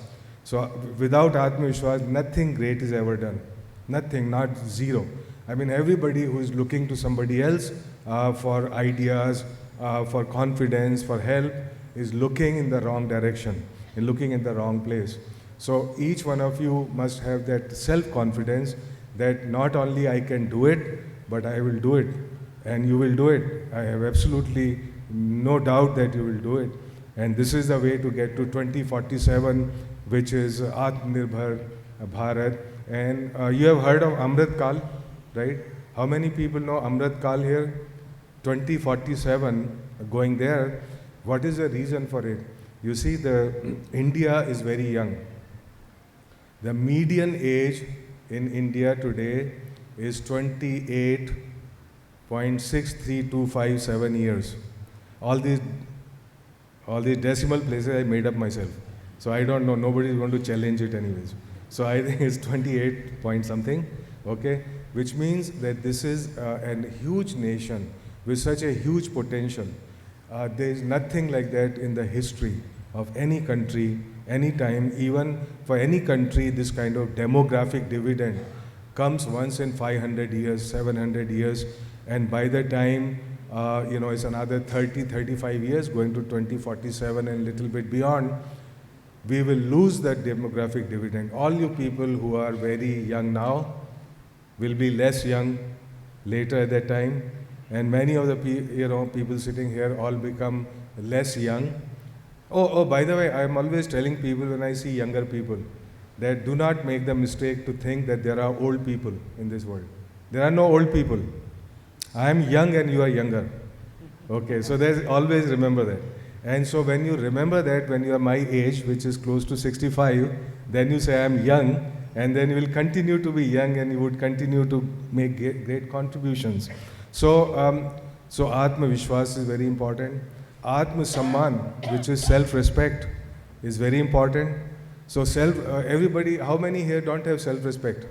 So without Atma Vishwas, nothing great is ever done. Nothing, not zero. I mean, everybody who is looking to somebody else for ideas, for confidence, for help, is looking in the wrong direction, and looking in the wrong place. So each one of you must have that self-confidence that not only I can do it, but I will do it. And you will do it. I have absolutely no doubt that you will do it. And this is the way to get to 2047, which is Atmanirbhar Bharat. And you have heard of Amrit Kal, right? How many people know Amrit Kal here? 2047, going there. What is the reason for it? You see, India is very young. The median age in India today is 28.63257 years. All these decimal places I made up myself. So I don't know, nobody is going to challenge it anyways. So I think it's 28 point something, okay? Which means that this is a huge nation with such a huge potential. There is nothing like that in the history of any country, any time. Even for any country, this kind of demographic dividend comes once in 500 years, 700 years. And by the time, it's another 30, 35 years, going to 2047 and little bit beyond, we will lose that demographic dividend. All you people who are very young now will be less young later at that time. And many of the people sitting here all become less young. Oh, by the way, I'm always telling people when I see younger people that do not make the mistake to think that there are old people in this world. There are no old people. I am young and you are younger. Okay, so there's always remember that. And so when you remember that, when you are my age, which is close to 65, then you say I am young, and then you will continue to be young and you would continue to make great contributions. So Atma Vishwas is very important. Atma Samman, which is self-respect, is very important. So everybody, how many here don't have self-respect?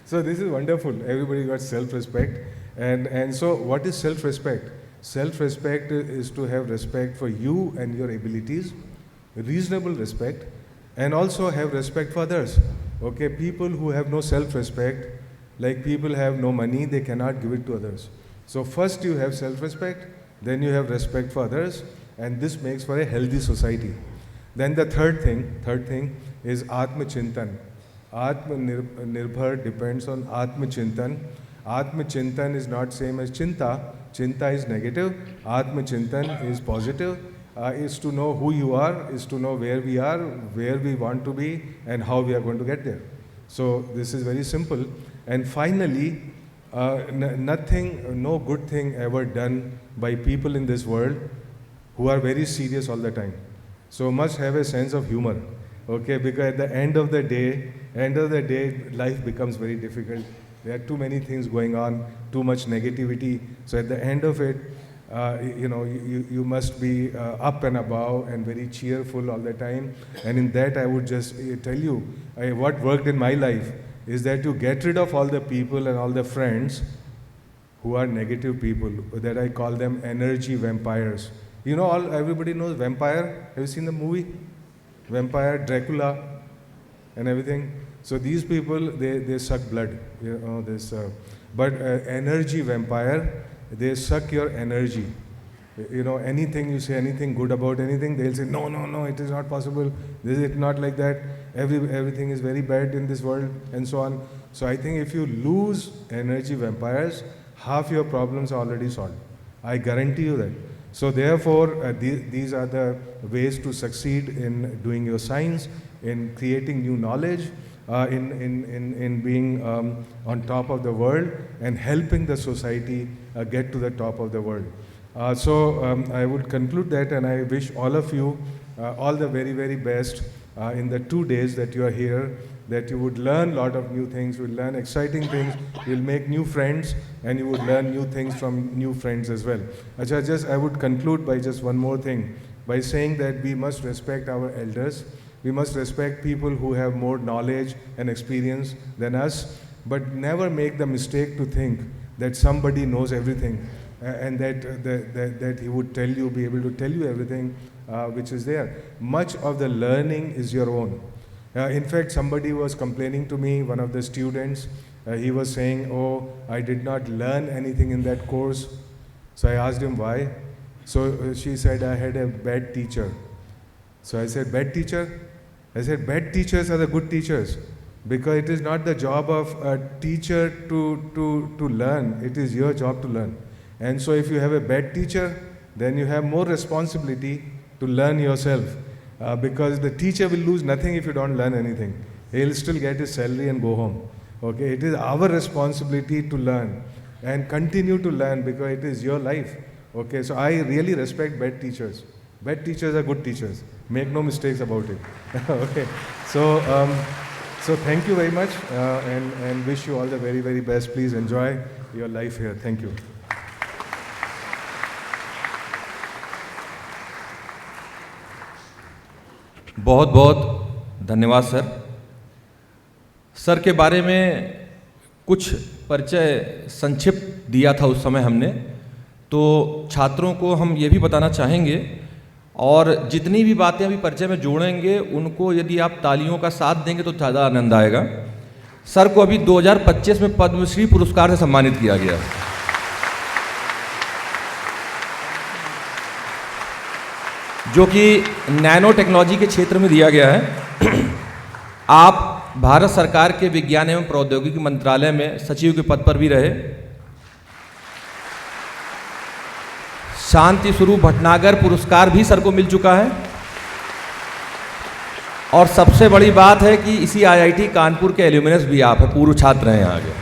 So this is wonderful. Everybody got self-respect. And so what is self-respect? Self-respect is to have respect for you and your abilities, reasonable respect, and also have respect for others. Okay, people who have no self-respect, like people have no money, they cannot give it to others. So first you have self-respect, then you have respect for others, and this makes for a healthy society. Then the third thing is Atma Chintan. Atma Nirbhar depends on Atma Chintan. Atma Chintan is not same as Chinta. Chinta is negative. Atma Chintan is positive. Is to know who you are, is to know where we are, where we want to be, and how we are going to get there. So this is very simple. And finally, no good thing ever done by people in this world who are very serious all the time. So must have a sense of humor. Okay, because at the end of the day, life becomes very difficult. There are too many things going on, too much negativity. So at the end of it, you must be up and above and very cheerful all the time. And in that, I would just tell you, what worked in my life is that you get rid of all the people and all the friends who are negative people, that I call them energy vampires. Everybody knows vampire. Have you seen the movie? Vampire, Dracula, and everything. So these people, they suck blood. But energy vampire, they suck your energy. Anything you say, anything good about anything, they'll say, no, it is not possible. This is not like that. Everything is very bad in this world, and so on. So I think if you lose energy vampires, half your problems are already solved. I guarantee you that. So therefore, these are the ways to succeed in doing your science, in creating new knowledge, in being on top of the world, and helping the society get to the top of the world. So I would conclude that, and I wish all of you all the very, very best in the 2 days that you are here, that you would learn a lot of new things, you will learn exciting things, you will make new friends, and you would learn new things from new friends as well. I would conclude by just one more thing, by saying that we must respect our elders, we must respect people who have more knowledge and experience than us, but never make the mistake to think that somebody knows everything and that he would be able to tell you everything which is there. Much of the learning is your own. In fact, somebody was complaining to me, one of the students, he was saying, I did not learn anything in that course. So I asked him why. So she said, I had a bad teacher. So I said, bad teacher? I said, bad teachers are the good teachers, because it is not the job of a teacher to learn, it is your job to learn. And so if you have a bad teacher, then you have more responsibility to learn yourself. Because the teacher will lose nothing if you don't learn anything. He'll still get his salary and go home. Okay, it is our responsibility to learn and continue to learn, because it is your life. Okay, so I really respect bad teachers. Bad teachers are good teachers. Make no mistakes about it. Okay, so thank you very much and wish you all the very, very best. Please enjoy your life here. Thank you.
बहुत बहुत धन्यवाद sir. Sir के बारे में कुछ परिचय संक्षिप्त दिया था उस समय हमने, तो छात्रों को हम ये भी बताना चाहेंगे, और जितनी भी बातें अभी परिचय में जोड़ेंगे उनको यदि आप तालियों का साथ देंगे तो ज़्यादा आनंद आएगा। सर को अभी 2025 में पद्मश्री पुरस्कार से सम्मानित किया गया, जो कि नैनो टेक्नोलॉजी के क्षेत्र में दिया गया है। आप भारत सरकार के विज्ञान एवं प्रौद्योगिकी मंत्रालय में सचिव के पद पर भी रहे। शांति स्वरूप भटनागर पुरस्कार भी सर को मिल चुका है। और सबसे बड़ी बात है कि इसी आईआईटी कानपुर के एल्यूमिनस भी आप हैं, पूर्व छात्र हैं यहाँ के।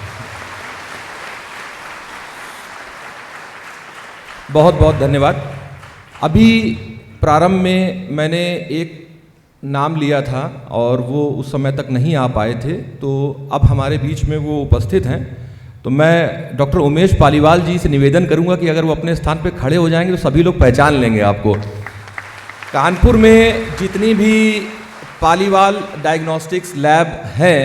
बहुत बहुत धन्यवाद। अभी प्रारंभ में मैंने एक नाम लिया था और वो उस समय तक नहीं आ पाए थे, तो अब हमारे बीच में वो उपस्थित हैं। तो मैं डॉक्टर उमेश पालीवाल जी से निवेदन करूंगा कि अगर वो अपने स्थान पे खड़े हो जाएंगे तो सभी लोग पहचान लेंगे आपको। कानपुर में जितनी भी पालीवाल डायग्नोस्टिक्स लैब हैं,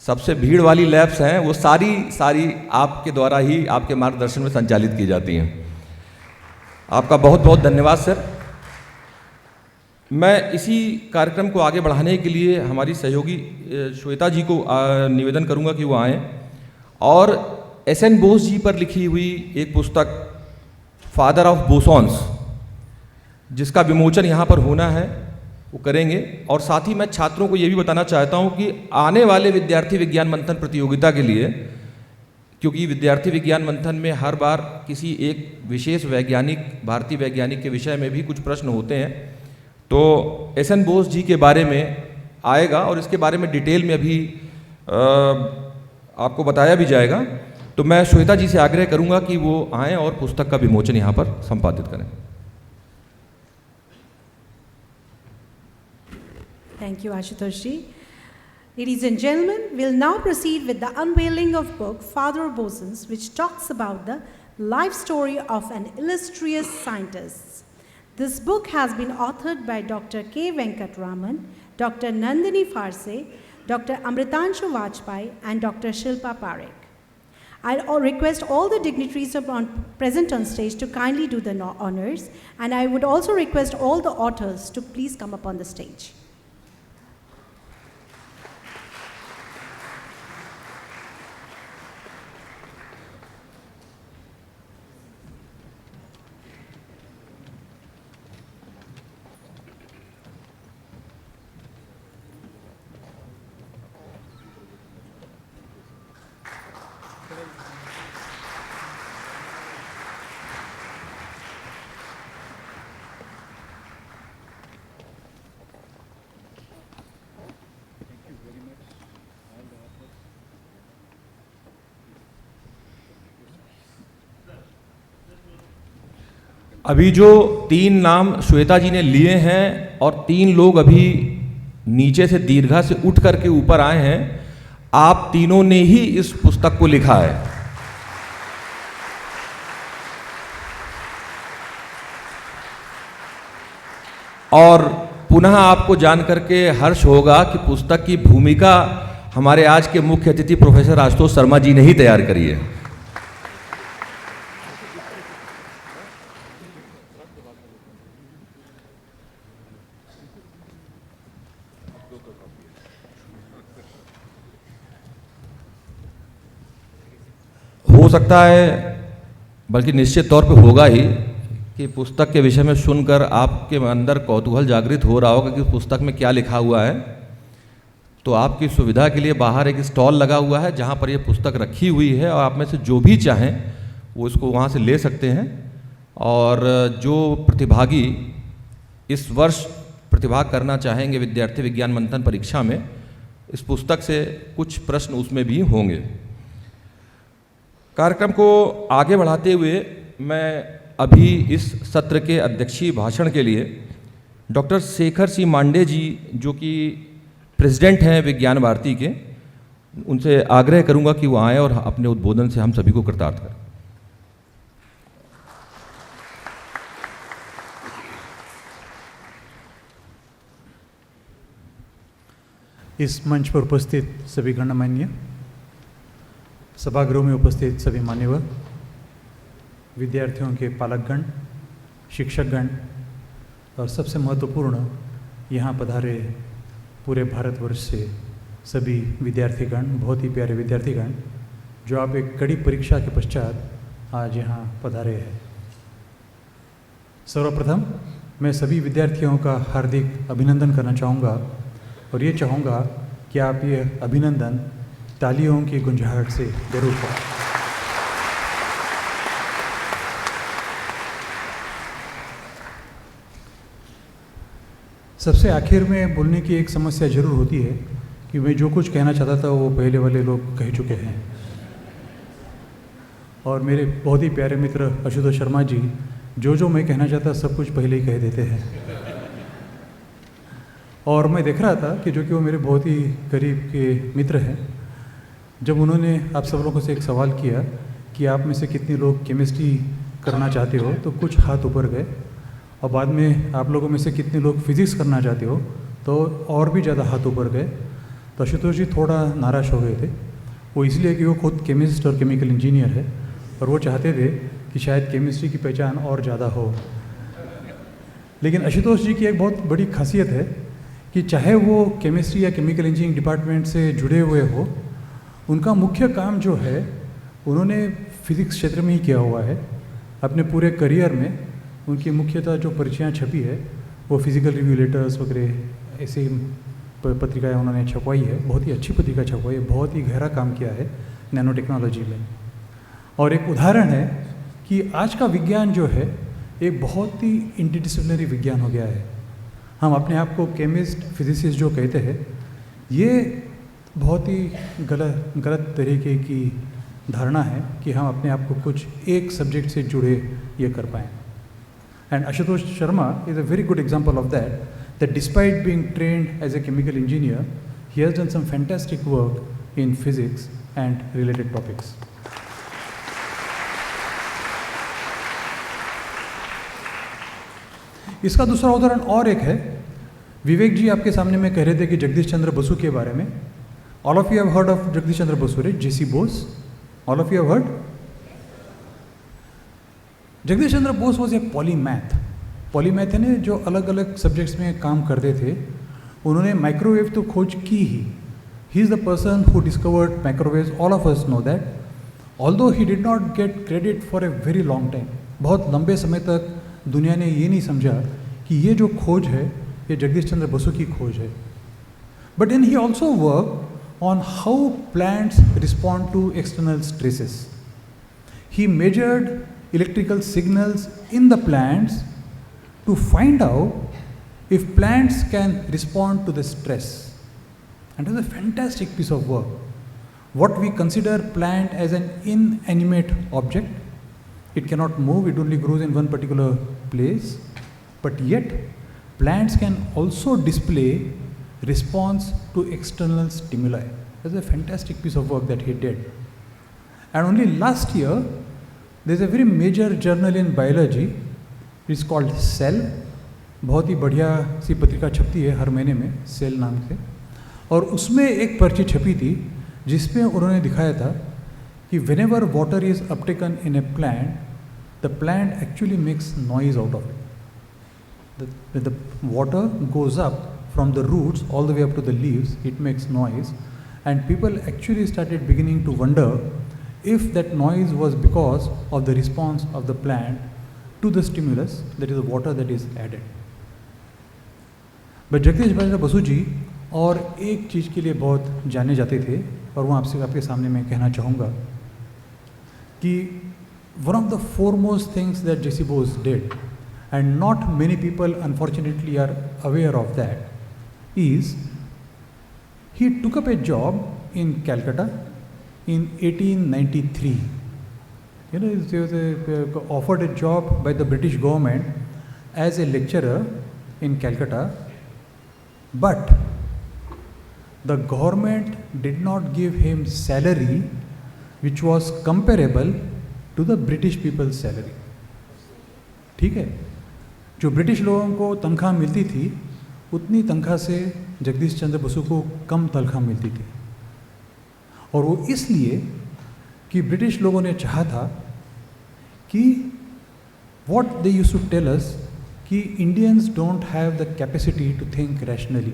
सबसे भीड़ वाली लैब्स हैं, वो सारी आपके द्वारा ही, आपके मार्गदर्शन में संचालित की जाती हैं। आपका बहुत बहुत धन्यवाद सर। मैं इसी कार्यक्रम को आगे बढ़ाने के लिए हमारी सहयोगी श्वेता जी को निवेदन करूंगा कि वो आएँ और एस.एन. बोस जी पर लिखी हुई एक पुस्तक फादर ऑफ बोसॉन्स, जिसका विमोचन यहाँ पर होना है, वो करेंगे। और साथ ही मैं छात्रों को ये भी बताना चाहता हूँ कि आने वाले विद्यार्थी विज्ञान मंथन प्रतियोगिता के लिए, क्योंकि विद्यार्थी विज्ञान मंथन में हर बार किसी एक विशेष वैज्ञानिक, भारतीय वैज्ञानिक के विषय में भी कुछ प्रश्न होते हैं, तो एस.एन. बोस जी के बारे में आएगा और इसके बारे में डिटेल में अभी आपको बताया भी जाएगा। तो मैं श्वेता जी से आग्रह करूंगा कि वो आएँ और पुस्तक का विमोचन यहाँ पर संपादित करें।
Thank you, Ashutosh ji. Ladies and gentlemen, we'll now proceed with the unveiling of book Father of Bosons, which talks about the life story of an illustrious scientist. This book has been authored by Dr. K. Venkatraman, Dr. Nandini Farse, Dr. Amritanshu Vajpayee, and Dr. Shilpa Parekh. I'll request all the dignitaries present on stage to kindly do the honors, and I would also request all the authors to please come up on the stage.
अभी जो 3 नाम श्वेता जी ने लिए हैं और 3 लोग अभी नीचे से दीर्घा से उठ करके ऊपर आए हैं, आप तीनों ने ही इस पुस्तक को लिखा है। और पुनः आपको जान करके हर्ष होगा कि पुस्तक की भूमिका हमारे आज के मुख्य अतिथि प्रोफेसर आशुतोष शर्मा जी ने ही तैयार करी है। हो सकता है, बल्कि निश्चित तौर पे होगा ही, कि पुस्तक के विषय में सुनकर आपके अंदर कौतूहल जागृत हो रहा होगा कि पुस्तक में क्या लिखा हुआ है। तो आपकी सुविधा के लिए बाहर एक स्टॉल लगा हुआ है जहाँ पर ये पुस्तक रखी हुई है, और आप में से जो भी चाहें वो इसको वहाँ से ले सकते हैं। और जो प्रतिभागी इस वर्ष प्रतिभाग करना चाहेंगे विद्यार्थी विज्ञान मंथन परीक्षा में, इस पुस्तक से कुछ प्रश्न उसमें भी होंगे। कार्यक्रम को आगे बढ़ाते हुए मैं अभी इस सत्र के अध्यक्षीय भाषण के लिए डॉक्टर शेखर सी मांडे जी, जो कि प्रेसिडेंट हैं विज्ञान भारती के, उनसे आग्रह करूंगा कि वो आएँ और अपने उद्बोधन से हम सभी को कृतार्थ करें।
इस मंच पर उपस्थित सभी गणमान्य, सभागृह में उपस्थित सभी मान्यवर, विद्यार्थियों के पालकगण, शिक्षकगण और सबसे महत्वपूर्ण यहाँ पधारे पूरे भारतवर्ष से सभी विद्यार्थीगण, बहुत ही प्यारे विद्यार्थीगण, जो आप एक कड़ी परीक्षा के पश्चात आज यहाँ पधारे हैं। सर्वप्रथम मैं सभी विद्यार्थियों का हार्दिक अभिनंदन करना चाहूँगा और ये चाहूँगा कि आप ये अभिनंदन तालियों की गुंजाहट से जरूर करें। सबसे आखिर में बोलने की एक समस्या जरूर होती है कि मैं जो कुछ कहना चाहता था वो पहले वाले लोग कह चुके हैं, और मेरे बहुत ही प्यारे मित्र आशुतोष शर्मा जी जो मैं कहना चाहता सब कुछ पहले ही कह देते हैं। और मैं देख रहा था कि जो कि वो मेरे बहुत ही करीब के मित्र हैं, जब उन्होंने आप सब लोगों से एक सवाल किया कि आप में से कितने लोग केमिस्ट्री करना चाहते हो, तो कुछ हाथ ऊपर गए, और बाद में आप लोगों में से कितने लोग फिजिक्स करना चाहते हो, तो और भी ज़्यादा हाथ ऊपर गए। तो आशुतोष जी थोड़ा नाराज़ हो गए थे, वो इसलिए कि वो खुद केमिस्ट और केमिकल इंजीनियर है और वो चाहते थे कि शायद केमिस्ट्री की पहचान और ज़्यादा हो। लेकिन आशुतोष जी की एक बहुत बड़ी खासियत है कि चाहे वो केमिस्ट्री या केमिकल इंजीनियरिंग डिपार्टमेंट से जुड़े हुए हो, उनका मुख्य काम जो है उन्होंने फिज़िक्स क्षेत्र में ही किया हुआ है। अपने पूरे करियर में उनकी मुख्यतः जो परिचयाँ छपी है वो फिज़िकल रिव्यू लेटर्स वगैरह ऐसी पत्रिकाएँ उन्होंने छपवाई है। बहुत ही अच्छी पत्रिका छपवाई है, बहुत ही गहरा काम किया है नैनो टेक्नोलॉजी में। और एक उदाहरण है कि आज का विज्ञान जो है एक बहुत ही इंटरडिसिप्लिनरी विज्ञान हो गया है। हम अपने आप को केमिस्ट, फिजिसिस्ट जो कहते हैं, ये बहुत ही गलत तरीके की धारणा है कि हम अपने आप को कुछ एक सब्जेक्ट से जुड़े ये कर पाएँ। And Ashutosh Sharma is a very good example of that despite being trained as a chemical engineer, he has done some fantastic work in physics and related topics. इसका दूसरा उदाहरण और एक है। विवेक जी आपके सामने में कह रहे थे कि जगदीश चंद्र बसु के बारे में। All of you have heard of Jagdish Chandra Basu, right? JC Bose, all of you have heard? Jagdish Chandra Bose was a polymath. Polymath ने जो अलग अलग सब्जेक्ट्स में काम करते थे, उन्होंने माइक्रोवेव तो खोज की he is the person who discovered microwave. All of us know that, although he did not gate credit for a very long time. बहुत लंबे समय तक दुनिया ने ये नहीं समझा कि ये जो खोज है ये जगदीश चंद्र बसु की खोज है। But then he also work on how plants respond to external stresses. He measured electrical signals in the plants to find out if plants can respond to the stress. And it was a fantastic piece of work. What we consider plant as an inanimate object, it cannot move, it only grows in one particular place, but yet plants can also display response to external stimuli. That's a fantastic piece of work that he did. And only last year, there's a very major journal in biology, it's called cell. बहुत ही बढ़िया सी पत्रिका छपती है हर महीने में, cell नाम से। और उसमें एक पर्ची छपी थी जिसमें उन्होंने दिखाया था कि whenever water is uptaken in a plant, the plant actually makes noise out of it. The water goes up from the roots all the way up to the leaves, it makes noise, and people actually started beginning to wonder if that noise was because of the response of the plant to the stimulus, that is the water that is added. But Jagdish Chandra Basu ji और एक चीज़ के लिए बहुत जाने जाते थे, और वो आपके सामने मैं कहना चाहूँगा कि one of the foremost things that J.C. Bose did, and not many people unfortunately are aware of that, is he took up a job in Calcutta in 1893. He was offered a job by the British government as a lecturer in Calcutta, but the government did not give him salary which was comparable to the British people's salary. ठीक है, जो British लोगों को तनख्वाह मिलती थी उतनी तनख्वाह से जगदीश चंद्र बसु को कम तनख्वाह मिलती थी। और वो इसलिए कि ब्रिटिश लोगों ने चाहा था कि what they used to tell us कि Indians don't have the capacity to think rationally.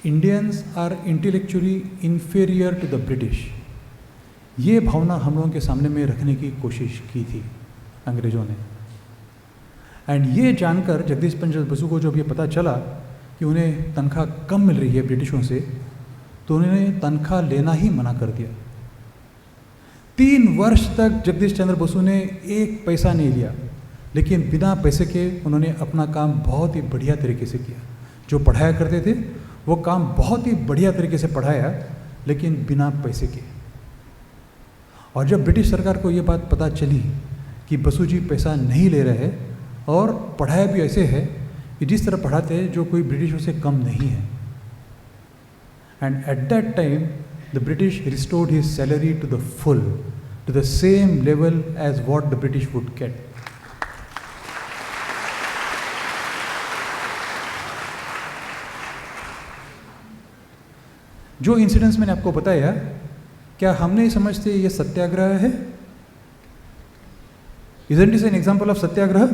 Indians are intellectually inferior to the British, ये भावना हम लोगों के सामने में रखने की कोशिश की थी अंग्रेज़ों ने। एंड ये जानकर जगदीश चंद्र बसु को जब ये पता चला कि उन्हें तनख्वाह कम मिल रही है ब्रिटिशों से, तो उन्होंने तनख्वाह लेना ही मना कर दिया। 3 वर्ष तक जगदीश चंद्र बसु ने 1 पैसा नहीं लिया, लेकिन बिना पैसे के उन्होंने अपना काम बहुत ही बढ़िया तरीके से किया। जो पढ़ाया करते थे वो काम बहुत ही बढ़िया तरीके से पढ़ाया, लेकिन बिना पैसे के। और जब ब्रिटिश सरकार को ये बात पता चली कि बसु जी पैसा नहीं ले रहे और पढ़ाया भी ऐसे है कि जिस तरह पढ़ाते हैं जो कोई ब्रिटिशों से कम नहीं है, and at that time the British restored his salary to the full, to the same level as what the British would get. जो इंसिडेंट्स मैंने आपको बताया, क्या हम नहीं समझते ये सत्याग्रह है? Isn't this an example of satyagraha?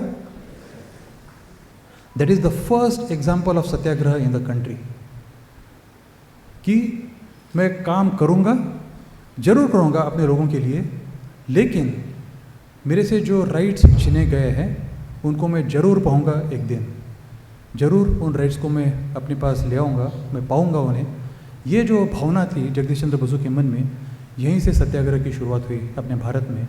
That is the first example of satyagraha in the country. कि मैं काम करूँगा, जरूर करूँगा अपने लोगों के लिए, लेकिन मेरे से जो राइट्स छीने गए हैं उनको मैं ज़रूर पाऊँगा एक दिन, ज़रूर उन राइट्स को मैं अपने पास ले आऊँगा, मैं पाऊँगा उन्हें। ये जो भावना थी जगदीश चंद्र बसु के मन में, यहीं से सत्याग्रह की शुरुआत हुई अपने भारत में।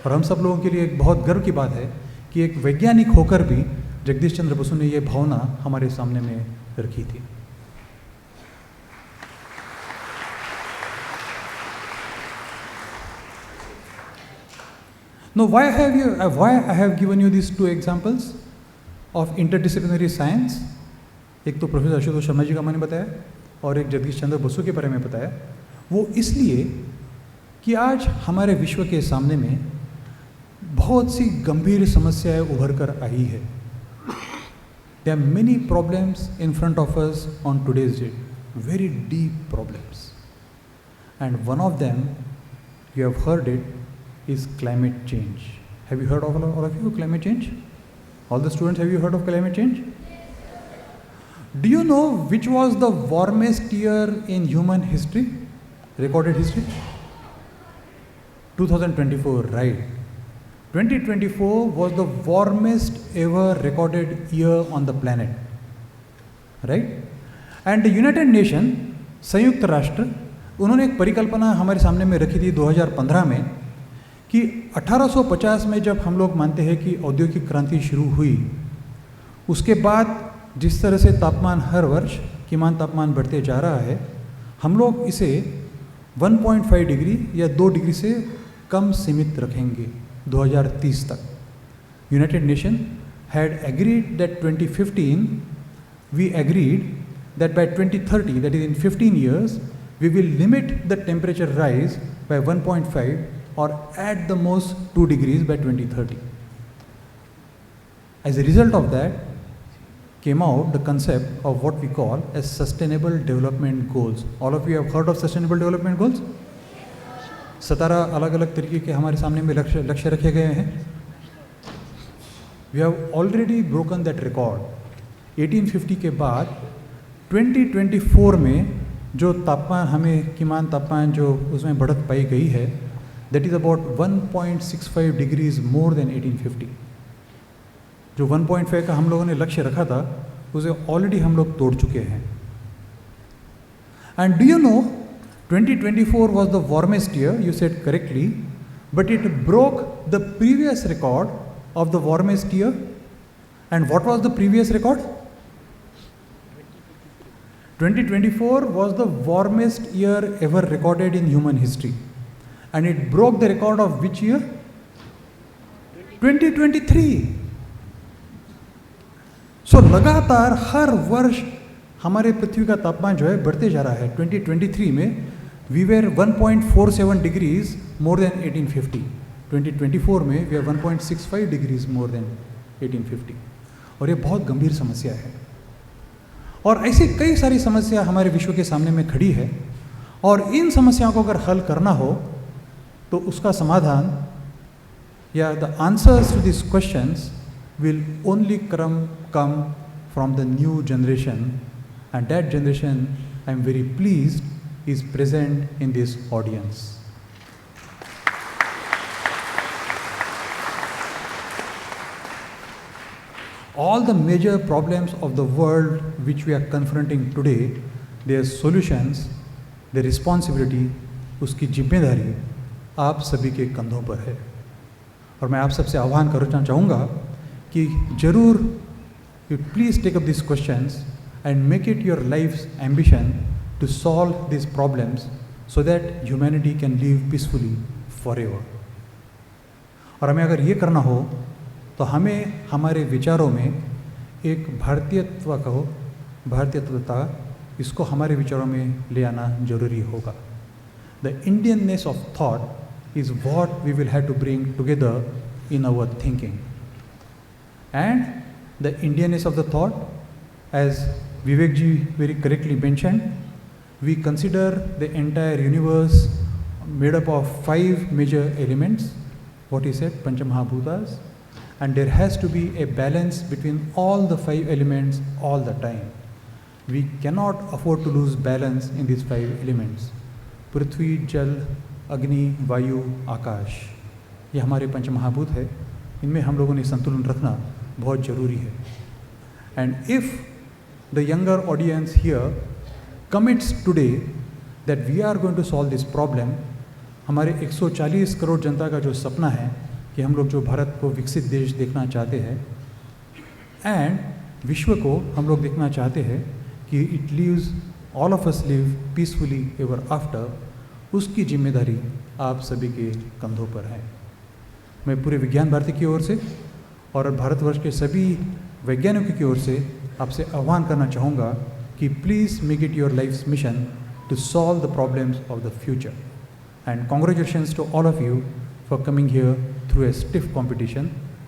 और हम सब लोगों के लिए एक बहुत गर्व की बात है कि एक वैज्ञानिक होकर भी जगदीश चंद्र बसु ने ये भावना हमारे सामने में रखी थी। Now, why I have given you these 2 examples of interdisciplinary science? एक तो प्रोफेसर आशुतोष शर्मा जी का मैंने बताया और एक जगदीश चंद्र बसु के बारे में बताया। वो इसलिए कि आज हमारे विश्व के सामने में बहुत सी गंभीर समस्याएं उभर कर आई है। There are many problems in front of us on today's date, very deep problems. And one of them, you have heard it, is climate change. Have you heard of all of you climate change? All the students, have you heard of climate change? Do you know which was the warmest year in human history, recorded history? 2024, right. 2024 was the warmest ever recorded year on the planet, right? And the United Nations, संयुक्त राष्ट्र, उन्होंने एक परिकल्पना हमारे सामने में रखी थी 2015 में कि 1850 में जब हम लोग मानते हैं कि औद्योगिक क्रांति शुरू हुई, उसके बाद जिस तरह से तापमान हर वर्ष कीमान तापमान बढ़ते जा रहा है, हम लोग इसे 1.5 डिग्री या 2 डिग्री से कम सीमित रखेंगे 2030 तक। United Nation had agreed that 2015 we agreed that by 2030, that is in 15 years, we will limit the temperature rise by 1.5 or at the most 2 degrees by 2030. As a result of that came out the concept of what we call as sustainable development goals. All of you have heard of sustainable development goals? 17 अलग अलग तरीके के हमारे सामने में लक्ष्य रखे गए हैं। We have already broken that record. 1850 के बाद 2024 में जो तापमान हमें कीमान तापमान जो उसमें बढ़त पाई गई है, that is about 1.65 degrees more than 1850. जो 1.5 का हम लोगों ने लक्ष्य रखा था, उसे ऑलरेडी हम लोग तोड़ चुके हैं। And do you know, 2024 was the warmest year, you said correctly, but it broke the previous record of the warmest year. And what was the previous record? 2024 was the warmest year ever recorded in human history. And it broke the record of which year? 2023. So लगातार हर वर्ष हमारे पृथ्वी का तापमान जो है बढ़ते जा रहा है। 2023 में we were 1.47 degrees more than 1850. 2024 में we are 1.65 degrees more than 1850. और ये बहुत गंभीर समस्या है। और ऐसी कई सारी समस्या हमारे विश्व के सामने में खड़ी है, और इन समस्याओं को अगर हल करना हो तो उसका समाधान या the answers to this questions will only come from the new generation, and that generation I am very pleased is present in this audience. All the major problems of the world which we are confronting today, their solutions, their responsibility, उसकी जिम्मेदारी आप सभी के कंधों पर है। और मैं आप सबसे आह्वान करना चाहूँगा कि ज़रूर you please take up these questions and make it your life's ambition to solve these problems so that humanity can live peacefully forever. और हमें अगर ये करना हो तो हमें हमारे विचारों में एक भारतीयत्वता इसको हमारे विचारों में ले आना जरूरी होगा. The Indianness of thought is what we will have to bring together in our thinking. And the Indianness of the thought, as Vivek ji very correctly mentioned, we consider the entire universe made up of 5 major elements, what he said, Panchamahabhutas, and there has to be a balance between all the 5 elements all the time. We cannot afford to lose balance in these 5 elements. पृथ्वी, जल, अग्नि, वायु, आकाश, ये हमारे पंचमहाभूत है. इनमें हम लोगों ने संतुलन रखना बहुत ज़रूरी है. And if the younger audience here commits today that we are going to solve this problem, हमारे 140 करोड़ जनता का जो सपना है कि हम लोग जो भारत को विकसित देश देखना चाहते हैं एंड विश्व को हम लोग देखना चाहते हैं कि it lives all of us live peacefully ever after, उसकी जिम्मेदारी आप सभी के कंधों पर है. मैं पूरे विज्ञान भारती की ओर से और भारतवर्ष के सभी वैज्ञानिकों की ओर से आपसे आह्वान करना चाहूँगा कि please make it your life's mission to solve the problems of the future. And congratulations to all of you for coming here through a stiff competition,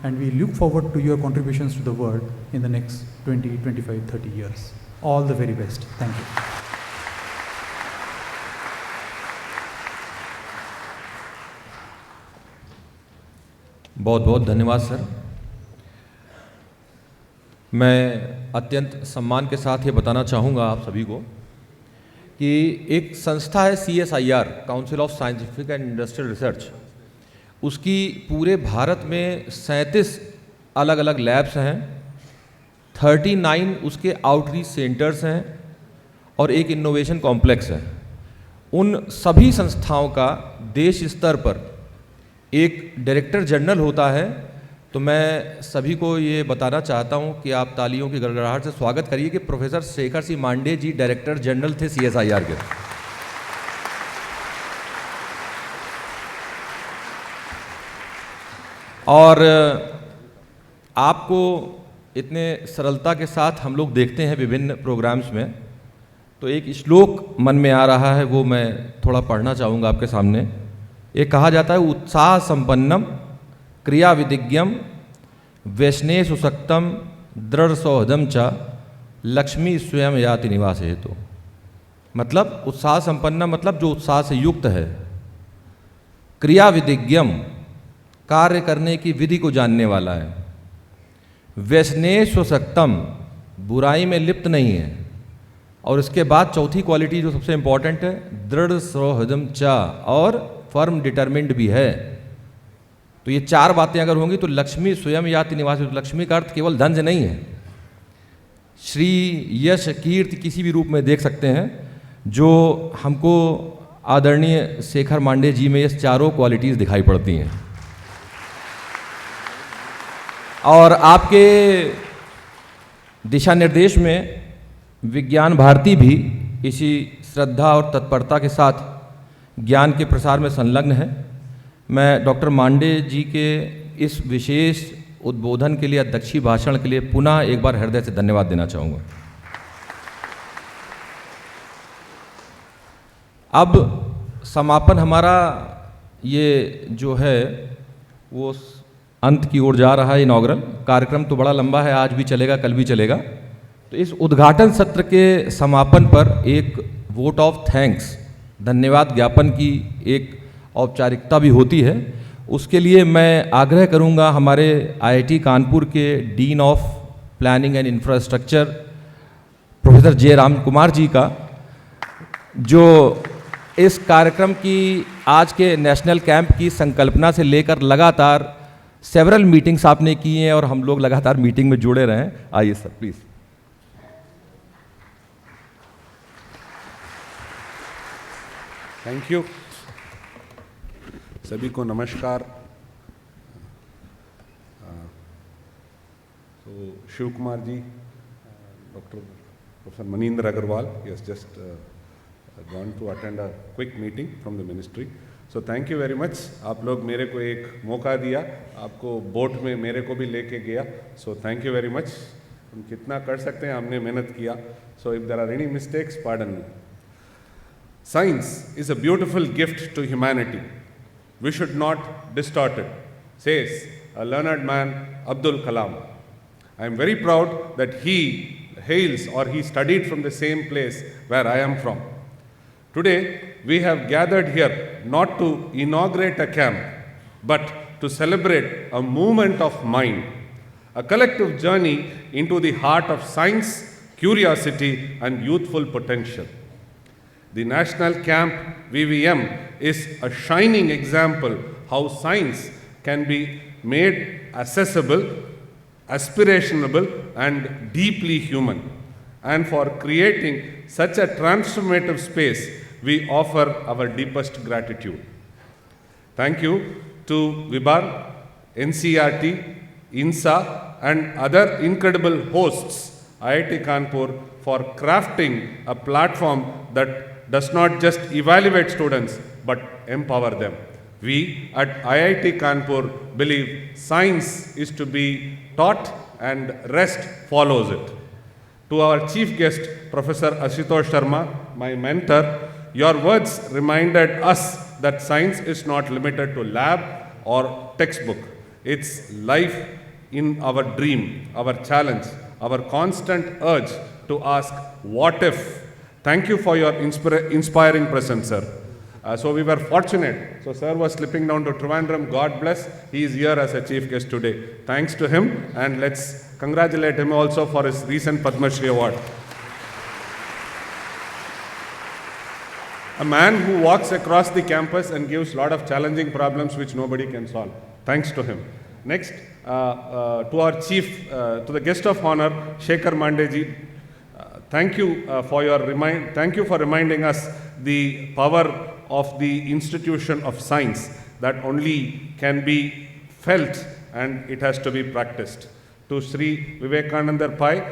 and we look forward to your contributions to the world in the next 20, 25, 30 years. All the very best. Thank you.
बहुत बहुत धन्यवाद sir. मैं अत्यंत सम्मान के साथ ये बताना चाहूँगा आप सभी को कि एक संस्था है CSIR, council of scientific and industrial research. उसकी पूरे भारत में 37 अलग अलग लैब्स हैं, 39 उसके आउटरीच सेंटर्स हैं और एक इनोवेशन कॉम्प्लेक्स है. उन सभी संस्थाओं का देश स्तर पर एक डायरेक्टर जनरल होता है. तो मैं सभी को ये बताना चाहता हूँ कि आप तालियों की गड़गड़ाहट से स्वागत करिए कि प्रोफेसर शेखर सिंह मांडे जी डायरेक्टर जनरल थे CSIR के. और आपको इतने सरलता के साथ हम लोग देखते हैं विभिन्न प्रोग्राम्स में, तो एक श्लोक मन में आ रहा है, वो मैं थोड़ा पढ़ना चाहूँगा आपके सामने. ये कहा जाता है, उत्साह संपन्नम क्रिया विदिज्ञम वैष्णे सुशक्तम दृढ़ सौहदम च लक्ष्मी स्वयं याति निवास हेतु. मतलब उत्साह संपन्न मतलब जो उत्साह से युक्त है, क्रिया विदिज्ञम कार्य करने की विधि को जानने वाला है, वैष्णे स्वशक्तम बुराई में लिप्त नहीं है, और इसके बाद चौथी क्वालिटी जो सबसे इंपॉर्टेंट है, दृढ़ सौहृदम च और फर्म डिटरमिन्ड भी है. तो ये 4 बातें अगर होंगी तो लक्ष्मी स्वयं याति निवास. तो लक्ष्मी का अर्थ केवल धन से नहीं है, श्री यश कीर्ति किसी भी रूप में देख सकते हैं, जो हमको आदरणीय शेखर मांडे जी में ये चारों क्वालिटीज़ दिखाई पड़ती हैं. और आपके दिशा निर्देश में विज्ञान भारती भी इसी श्रद्धा और तत्परता के साथ ज्ञान के प्रसार में संलग्न है. मैं डॉक्टर मांडे जी के इस विशेष उद्बोधन के लिए, अध्यक्षीय भाषण के लिए पुनः एक बार हृदय से धन्यवाद देना चाहूँगा. अब समापन हमारा ये जो है वो अंत की ओर जा रहा है. इनॉग्रल कार्यक्रम तो बड़ा लंबा है, आज भी चलेगा, कल भी चलेगा. तो इस उद्घाटन सत्र के समापन पर एक वोट ऑफ थैंक्स, धन्यवाद ज्ञापन की एक औपचारिकता भी होती है. उसके लिए मैं आग्रह करूंगा हमारे IIT कानपुर के dean of planning and infrastructure professor J Ram Kumar ji का जो इस कार्यक्रम की आज के नेशनल कैंप की संकल्पना से लेकर लगातार सेवरल मीटिंग्स आपने की हैं और हम लोग लगातार मीटिंग में जुड़े रहें। आइए सर प्लीज़।
Thank you. सभी को नमस्कार। तो Shiv Kumar ji, doctor professor Manindra Agrawal, he has just gone to attend a quick meeting from the ministry. So thank you very much. आप लोग मेरे को एक मौका दिया, आपको बोट में मेरे को भी लेके गया. So thank you very much. हम कितना कर सकते हैं, हमने मेहनत किया. So if there are any mistakes, pardon me. Science is a beautiful gift to humanity. We should not distort it, says a learned man, Abdul Kalam. I am very proud that he hails or he studied from the same place where I am from. Today, we have gathered here not to inaugurate a camp, but to celebrate a movement of mind, a collective journey into the heart of science, curiosity, and youthful potential. The National Camp VVM is a shining example how science can be made accessible, aspirational, and deeply human. And for creating such a transformative space, we offer our deepest gratitude. Thank you to Vibar, NCERT, INSA, and other incredible hosts, IIT Kanpur, for crafting a platform that does not just evaluate students, but empower them. We at IIT Kanpur believe science is to be taught and rest follows it. To our chief guest, Professor Ashutosh Sharma, my mentor, your words reminded us that science is not limited to lab or textbook. It's life in our dream, our challenge, our constant urge to ask, what if? Thank you for your inspiring presence, sir. So we were fortunate. So sir was slipping down to Trivandrum. God bless. He is here as a chief guest today. Thanks to him, and let's congratulate him also for his recent Padma Shri Award. A man who walks across the campus and gives a lot of challenging problems which nobody can solve. Thanks to him. Next, to our chief, to the guest of honor, Shekhar Mandeji. Thank you for reminding us the power of the institution of science that only can be felt and it has to be practiced. To Sri Vivekananda Pai,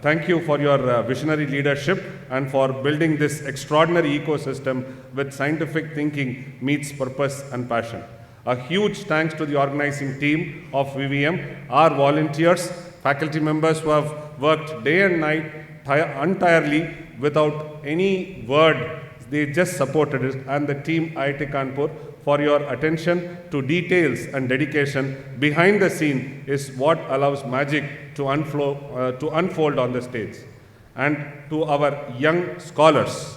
thank you for your visionary leadership and for building this extraordinary ecosystem with scientific thinking meets purpose and passion. A huge thanks to the organizing team of VVM, our volunteers, faculty members who have worked day and night entirely without any word. They just supported it, and the team IIT Kanpur for your attention to details and dedication behind the scene is what allows magic to unfold on the stage. And to our young scholars,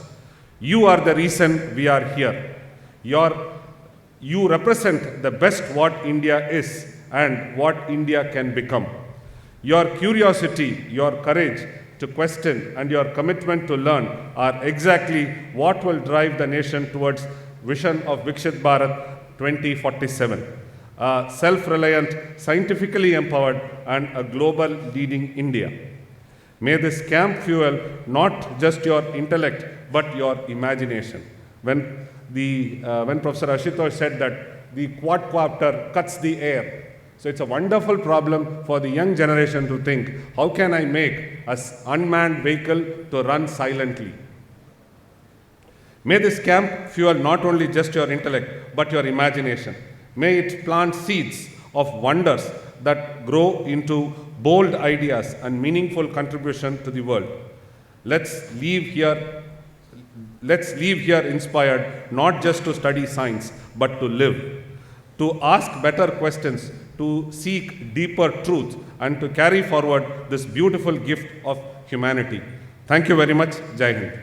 you are the reason we are here. You represent the best what India is and what India can become. Your curiosity, your courage to question, and your commitment to learn are exactly what will drive the nation towards vision of Vikshit Bharat 2047. A self-reliant, scientifically empowered, and a global leading India. May this camp fuel not just your intellect, but your imagination. When Professor Ashutosh said that the quadcopter cuts the air, so it's a wonderful problem for the young generation to think, how can I make an unmanned vehicle to run silently? May this camp fuel not only just your intellect, but your imagination. May it plant seeds of wonders that grow into bold ideas and meaningful contribution to the world. Let's leave here inspired not just to study science, but to live, to ask better questions, to seek deeper truth, and to carry forward this beautiful gift of humanity. Thank you very much. Jai Hind.